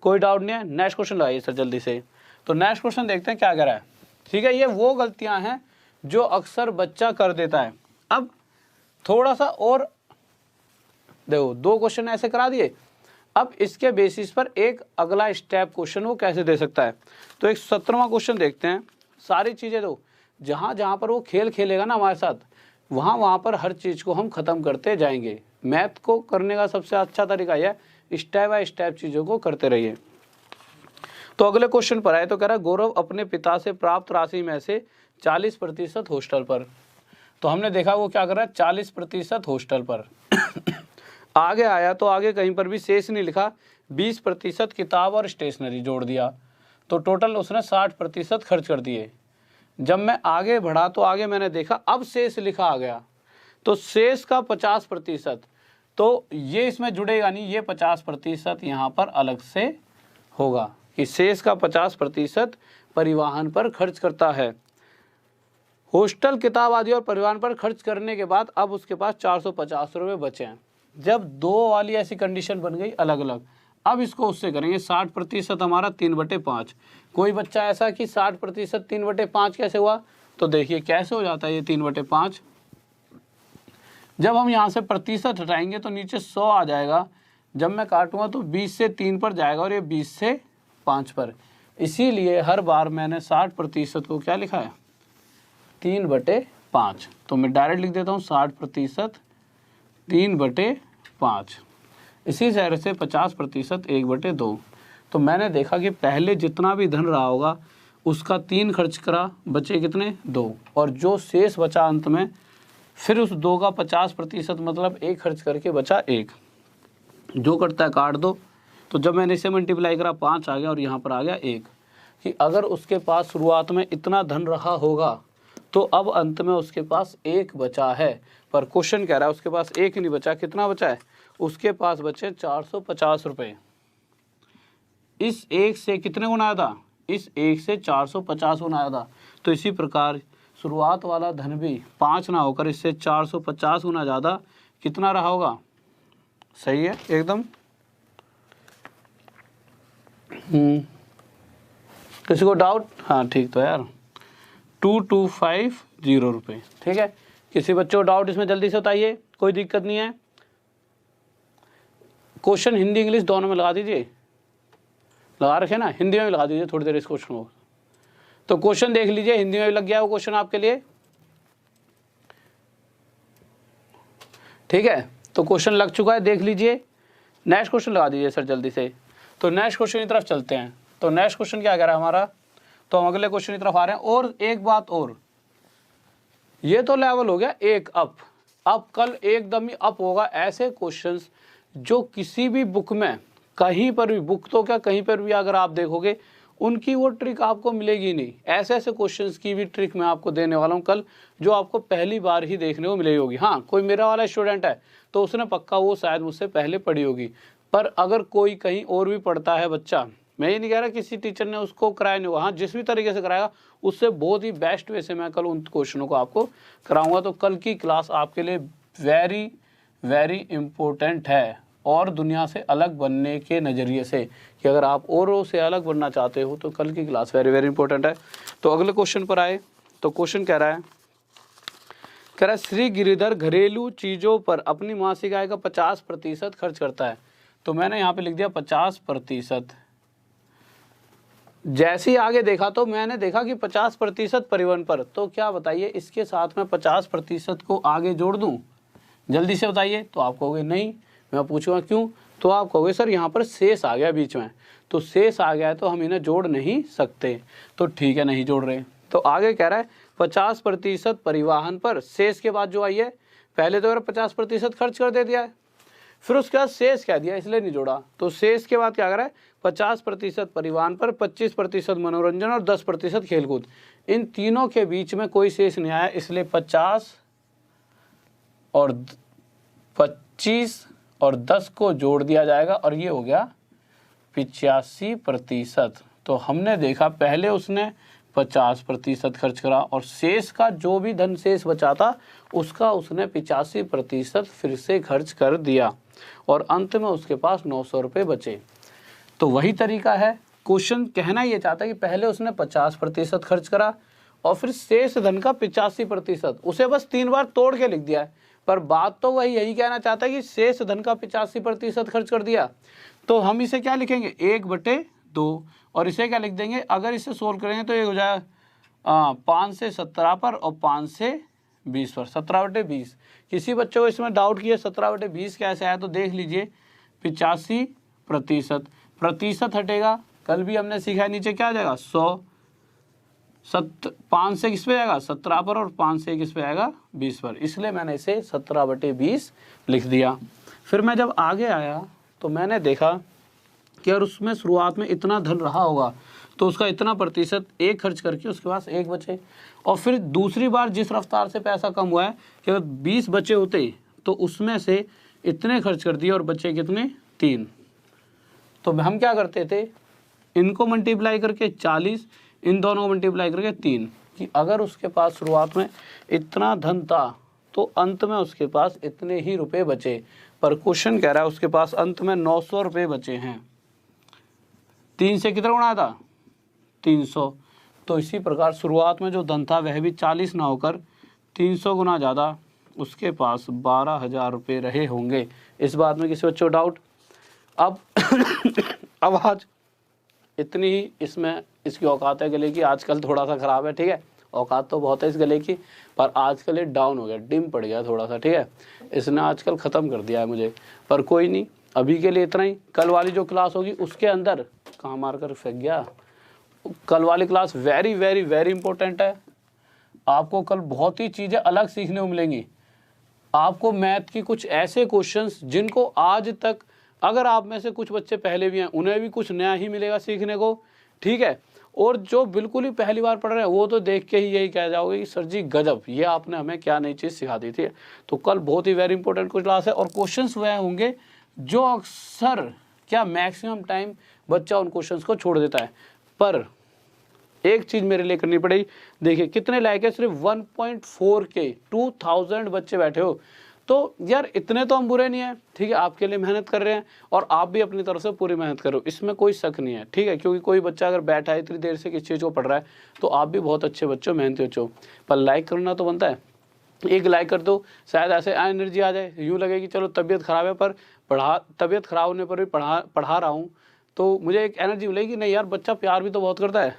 कोई डाउट नहीं है। नेक्स्ट क्वेश्चन लगाइए सर जल्दी से। तो नेक्स्ट क्वेश्चन देखते हैं क्या कह रहा है। ठीक है, ये वो गलतियां हैं जो अक्सर बच्चा कर देता है। अब थोड़ा सा और देखो, 2 क्वेश्चन ऐसे करा दिए, अब इसके बेसिस पर एक अगला स्टेप क्वेश्चन वो कैसे दे सकता है। तो एक 17वां क्वेश्चन देखते हैं। सारी चीज़ें दो, जहाँ जहाँ पर वो खेल खेलेगा ना हमारे साथ, वहाँ पर हर चीज़ को हम ख़त्म करते जाएंगे। मैथ को करने का सबसे अच्छा तरीका यह है, स्टेप बाय स्टेप चीज़ों को करते रहिए। तो अगले क्वेश्चन पर आए तो कह रहा है गौरव अपने पिता से प्राप्त राशि में से 40% हॉस्टल पर। तो हमने देखा वो क्या कर रहा है, 40% हॉस्टल पर। आगे आया तो आगे कहीं पर भी शेष नहीं लिखा, 20% किताब और स्टेशनरी जोड़ दिया, तो टोटल उसने 60% खर्च कर दिए। जब मैं आगे बढ़ा तो आगे मैंने देखा अब शेष लिखा आ गया, तो शेष का 50%, तो ये इसमें जुड़ेगा नहीं, ये 50% यहाँ पर अलग से होगा कि शेष का 50% परिवहन पर खर्च करता है। हॉस्टल, किताब आदि और परिवहन पर खर्च करने के बाद अब उसके पास 450 रुपये बचे हैं। जब 2 वाली ऐसी कंडीशन बन गई अलग अलग, अब इसको उससे करेंगे 60% हमारा 3/5। कोई बच्चा ऐसा कि 60% 3/5 कैसे हुआ, तो देखिए कैसे हो जाता है ये 3/5। जब हम यहाँ से प्रतिशत हटाएंगे तो नीचे 100 आ जाएगा, जब मैं काटूंगा तो 20 से 3 पर जाएगा और ये 20 से 5 पर। इसीलिए हर बार मैंने 60% को क्या लिखा है, 3/5। तो मैं डायरेक्ट लिख देता हूँ 60% 3/5। इसी तरह से 50% 1/2। तो मैंने देखा कि पहले जितना भी धन रहा होगा उसका 3 खर्च करा, बचे कितने 2, और जो शेष बचा अंत में फिर उस 2 का 50% मतलब 1 खर्च करके बचा 1। जो करता है काट दो। तो जब मैंने इसे मल्टीप्लाई करा 5 आ गया और यहाँ पर आ गया 1, कि अगर उसके पास शुरुआत में इतना धन रहा होगा तो अब अंत में उसके पास 1 बचा है। पर क्वेश्चन कह रहा है उसके पास 1 नहीं बचा, कितना बचा है, उसके पास बचे 450 रुपये। इस 1 से कितने गुना आया था, इस 1 से 450 गुना आया था। तो इसी प्रकार शुरुआत वाला धन भी 5 ना होकर इससे 450 गुना ज़्यादा कितना रहा होगा। सही है एकदम। किसी को डाउट? हाँ ठीक, तो यार 2250 रुपये। ठीक है, किसी बच्चों को डाउट इसमें जल्दी से बताइए, कोई दिक्कत नहीं है। क्वेश्चन हिंदी इंग्लिश दोनों में लगा दीजिए, लगा रखे ना, हिंदी में भी लगा दीजिए थोड़ी देर इस क्वेश्चन को। तो क्वेश्चन देख लीजिए, हिंदी में भी लग गया वो क्वेश्चन आपके लिए। ठीक है, तो क्वेश्चन लग चुका है, देख लीजिए। नेक्स्ट क्वेश्चन लगा दीजिए सर जल्दी से। तो नेक्स्ट क्वेश्चन की तरफ चलते हैं। तो नेक्स्ट क्वेश्चन क्या कह रहा है हमारा, तो हम अगले क्वेश्चन की तरफ आ रहे हैं। और एक बात और, ये तो लेवल हो गया एक अप, अब कल एकदम ही अप होगा। ऐसे क्वेश्चंस जो किसी भी बुक में कहीं पर भी, बुक तो क्या कहीं पर भी अगर आप देखोगे उनकी वो ट्रिक आपको मिलेगी नहीं। ऐसे ऐसे क्वेश्चंस की भी ट्रिक मैं आपको देने वाला हूँ कल, जो आपको पहली बार ही देखने को मिलेगी होगी। हाँ, कोई मेरा वाला स्टूडेंट है तो उसने पक्का वो शायद मुझसे पहले पढ़ी होगी, पर अगर कोई कहीं और भी पढ़ता है बच्चा, मैं ये नहीं कह रहा किसी टीचर ने उसको कराया नहीं होगा, हाँ जिस भी तरीके से कराएगा उससे बहुत ही बेस्ट वे से मैं कल उन क्वेश्चनों को आपको कराऊंगा। तो कल की क्लास आपके लिए वेरी वेरी इम्पोर्टेंट है, और दुनिया से अलग बनने के नज़रिए से, कि अगर आप औरों से अलग बनना चाहते हो तो कल की क्लास वेरी वेरी इंपॉर्टेंट है। तो अगले क्वेश्चन पर आए तो क्वेश्चन कह रहा है श्री गिरिधर घरेलू चीज़ों पर अपनी मासिक आय का 50% खर्च करता है। तो मैंने यहाँ पे लिख दिया 50%। जैसे ही आगे देखा तो मैंने देखा कि 50% परिवहन पर, तो क्या बताइए इसके साथ में 50% को आगे जोड़ दूँ, जल्दी से बताइए। तो आप कहोगे नहीं, मैं पूछूंगा क्यों, तो आप कहोगे सर यहाँ पर शेष आ गया बीच में, तो शेष आ गया है तो हम इन्हें जोड़ नहीं सकते। तो ठीक है, नहीं जोड़ रहे। तो आगे कह रहा है 50% परिवहन पर, शेष के बाद जो आई है, पहले तो अगर 50% खर्च कर दे दिया है, फिर उसके बाद शेष कह दिया इसलिए नहीं जोड़ा। तो शेष के बाद क्या कर रहा है, 50% परिवहन पर, 25% मनोरंजन और 10% खेलकूद। इन तीनों के बीच में कोई शेष नहीं आया, इसलिए 50 और 25 और 10 को जोड़ दिया जाएगा और ये हो गया 85%। तो हमने देखा पहले उसने 50% खर्च करा और शेष का जो भी धन शेष बचा था उसका उसने 85% फिर से खर्च कर दिया और अंत में उसके पास 900 रुपये बचे। तो वही तरीका है, क्वेश्चन कहना ये चाहता है कि पहले उसने 50% खर्च करा और फिर शेष धन का 85%, उसे बस 3 बार तोड़ के लिख दिया है, पर बात तो वही यही कहना चाहता है कि शेष धन का 85% खर्च कर दिया। तो हम इसे क्या लिखेंगे 1/2 और इसे क्या लिख देंगे, अगर इसे सोल्व करेंगे तो ये हो जाएगा 5 से 17 पर और 5 से 20 पर, 17/20। किसी बच्चों को इसमें डाउट किया 17/20 कैसे आया तो देख लीजिए 85%, प्रतिशत हटेगा, कल भी हमने सीखा है, नीचे क्या आ जाएगा 100, 5 से किस पे जाएगा 17 पर और 5 से किस पे आएगा 20 पर, इसलिए मैंने इसे 17/20 लिख दिया। फिर मैं जब आगे आया तो मैंने देखा कि अगर उसमें शुरुआत में इतना धन रहा होगा तो उसका इतना प्रतिशत एक खर्च करके उसके पास 1 बचे, और फिर दूसरी बार जिस रफ्तार से पैसा कम हुआ है कि अगर 20 बचे होते तो उसमें से इतने खर्च कर दिए और बचे कितने 3। तो हम क्या करते थे, इनको मल्टीप्लाई करके 40, इन दोनों को मल्टीप्लाई करके 3, कि अगर उसके पास शुरुआत में इतना धन था तो अंत में उसके पास इतने ही रुपए बचे, पर क्वेश्चन कह रहा है उसके पास अंत में 900 रुपये बचे हैं। 3 से कितना गुणा था 300, तो इसी प्रकार शुरुआत में जो धन था वह भी 40 ना होकर 300 गुना ज़्यादा, उसके पास 12,000 रुपये रहे होंगे। इस बात में किसी बच्चों डाउट? अब अब आज इतनी ही इसमें इसकी औकात है गले की, आजकल थोड़ा सा ख़राब है, ठीक है, औकात तो बहुत है इस गले की, पर आजकल ये डाउन हो गया, डिम पड़ गया थोड़ा सा, ठीक है, इसने आजकल ख़त्म कर दिया है मुझे, पर कोई नहीं, अभी के लिए इतना ही। कल वाली जो क्लास होगी उसके अंदर कहाँ मार कर फेंक गया, कल वाली class very very very important है। आपको कल बहुत ही चीज़ें अलग सीखने को मिलेंगी। आपको मैथ की कुछ ऐसे क्वेश्चंस जिनको आज तक, अगर आप में से कुछ बच्चे पहले भी हैं उन्हें भी कुछ नया ही मिलेगा सीखने को, ठीक है, और जो बिल्कुल ही पहली बार पढ़ रहे हैं वो तो देख के ही यही कह जाओगे कि सर जी गजब, ये आपने हमें क्या नई चीज़ सिखा दी थी। तो कल बहुत ही वेरी इंपॉर्टेंट क्लास है और क्वेश्चंस वह होंगे जो अक्सर क्या मैक्सिमम टाइम बच्चा उन क्वेश्चंस को छोड़ देता है। पर एक चीज़ मेरे लिए करनी पड़ेगी, देखिए कितने लायक है, सिर्फ 1.4 के 2000 बच्चे बैठे हो, तो यार इतने तो हम बुरे नहीं हैं, ठीक है, आपके लिए मेहनत कर रहे हैं और आप भी अपनी तरफ से पूरी मेहनत करो, इसमें कोई शक नहीं है, ठीक है, क्योंकि कोई बच्चा अगर बैठा है इतनी देर से किसी चीज़ को पढ़ रहा है तो आप भी बहुत अच्छे बच्चों, मेहनती बच्चों, पर लाइक करना तो बनता है, एक लाइक कर दो, शायद ऐसे एनर्जी आ जाए, यूँ लगे कि चलो तबीयत ख़राब है पर तबीयत ख़राब होने पर भी पढ़ा रहा हूँ तो मुझे एक एनर्जी मिलेगी, नहीं यार बच्चा प्यार भी तो बहुत करता है,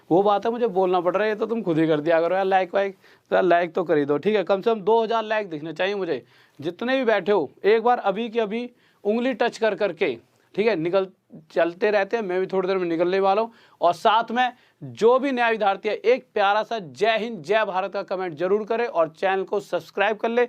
वो बात है मुझे बोलना पड़ रहा है, ये तो तुम खुद ही कर दिया करो यार, लाइक वाइक तो यार लाइक तो कर ही दो, ठीक है, कम से कम 2000 लाइक दिखने चाहिए मुझे, जितने भी बैठे हो एक बार अभी की अभी उंगली टच कर करके, ठीक है, निकल चलते रहते हैं, मैं भी थोड़ी देर में निकलने वाला हूँ, और साथ में जो भी नया विद्यार्थी है एक प्यारा सा जय हिंद जय भारत का कमेंट जरूर करे और चैनल को सब्सक्राइब कर ले,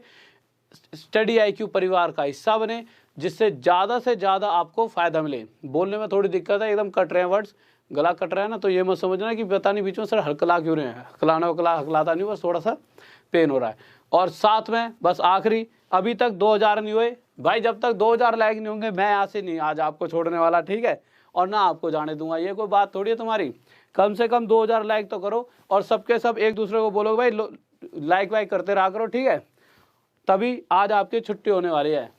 स्टडी IQ परिवार का हिस्सा बने, जिससे ज़्यादा से ज़्यादा आपको फ़ायदा मिले। बोलने में थोड़ी दिक्कत है, एकदम कट रहे हैं वर्ड्स, गला कट रहा है ना, तो ये मत समझना कि पता नहीं बीच में सर हकला क्यों रहे हैं, हकलाता नहीं, बस थोड़ा सा पेन हो रहा है। और साथ में बस आखिरी, अभी तक 2000 नहीं हुए भाई, जब तक 2000 लाइक नहीं होंगे मैं यहाँ से नहीं आज आपको छोड़ने वाला, ठीक है, और ना आपको जाने दूंगा, ये कोई बात थोड़ी है तुम्हारी, कम से कम 2000 लाइक तो करो और सबके सब एक दूसरे को बोलो भाई लाइक वाइक करते रहा करो, ठीक है, तभी आज आपकी छुट्टी होने वाली है,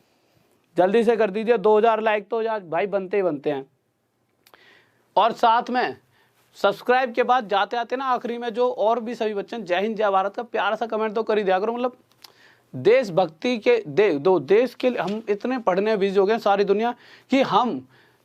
जल्दी से कर दीजिए 2000 लाइक तो आज भाई बनते ही बनते हैं। और साथ में सब्सक्राइब के बाद जाते आते ना आखिरी में जो और भी सभी बच्चे जय हिंद जय भारत का प्यारा सा कमेंट तो कर ही दिया करो, मतलब देशभक्ति के देश के लिए हम इतने पढ़ने बिजी हो गए सारी दुनिया कि हम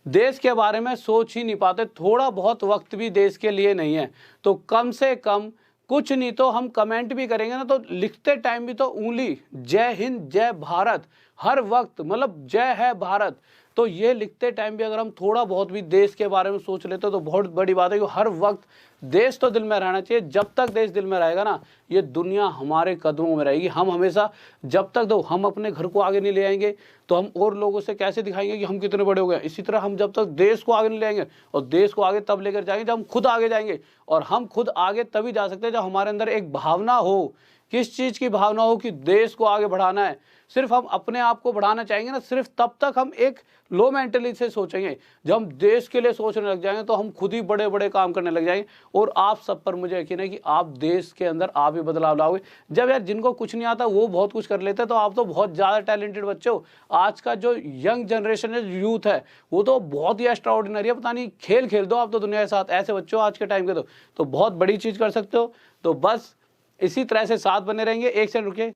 देश के बारे में सोच ही नहीं पाते, थोड़ा बहुत वक्त भी देश के लिए नहीं है, तो कम से कम कुछ नहीं तो हम कमेंट भी करेंगे ना, तो लिखते टाइम भी तो उंगली जय हिंद जय भारत हर वक्त, मतलब जय है भारत, तो ये लिखते टाइम भी अगर हम थोड़ा बहुत भी देश के बारे में सोच लेते तो बहुत बड़ी बात है कि हर वक्त देश तो दिल में रहना चाहिए। जब तक देश दिल में रहेगा ना, ये दुनिया हमारे कदमों में रहेगी। हम हमेशा जब तक हम अपने घर को आगे नहीं ले आएंगे तो हम और लोगों से कैसे दिखाएंगे कि हम कितने बड़े हो गए। इसी तरह हम जब तक देश को आगे नहीं ले आएंगे, और देश को आगे तब लेकर जाएंगे जब हम खुद आगे जाएंगे, और हम खुद आगे तभी जा सकते हैं जब हमारे अंदर एक भावना हो किस चीज़ की भावना हो कि देश को आगे बढ़ाना है, सिर्फ हम अपने आप को बढ़ाना चाहेंगे ना, सिर्फ तब तक हम एक लो मेंटली से सोचेंगे। जब हम देश के लिए सोचने लग जाएंगे तो हम खुद ही बड़े बड़े काम करने लग जाएंगे। और आप सब पर मुझे यकीन है कि आप देश के अंदर आप ही बदलाव लाओगे। जब यार जिनको कुछ नहीं आता वो बहुत कुछ कर लेते हैं, तो आप तो बहुत ज़्यादा टैलेंटेड बच्चे हो। आज का जो यंग जनरेशन है, यूथ है, वो तो बहुत ही एक्स्ट्रा ऑर्डिनरी है। पता नहीं खेल खेल दो आप तो दुनिया के साथ, ऐसे बच्चे हो आज के टाइम के। तो बहुत बड़ी चीज़ कर सकते हो। तो बस इसी तरह से साथ बने रहेंगे। एक सेकंड रुकिए।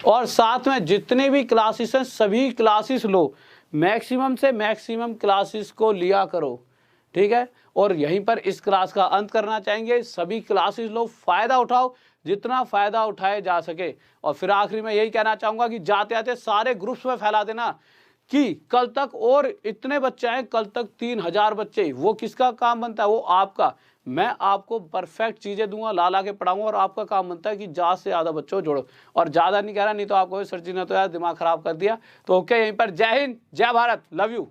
और साथ में जितने भी क्लासेस हैं सभी क्लासेस लो, मैक्सिमम से मैक्सिमम क्लासेस को लिया करो, ठीक है। और यहीं पर इस क्लास का अंत करना चाहेंगे। सभी क्लासेस लो, फायदा उठाओ जितना फायदा उठाए जा सके। और फिर आखिरी में यही कहना चाहूंगा कि जाते आते सारे ग्रुप्स में फैला देना कि कल तक और इतने बच्चे आए, कल तक 3000 बच्चे। वो किसका काम बनता है? वो आपका। मैं आपको परफेक्ट चीज़ें दूंगा, ला ला के पढ़ाऊंगा, और आपका काम बनता है कि ज़्यादा से ज़्यादा बच्चों जोड़ो। और ज़्यादा नहीं कह रहा, नहीं तो आपको सर जी ने तो यार दिमाग खराब कर दिया। तो ओके, यहीं पर जय हिंद, जय भारत, लव यू।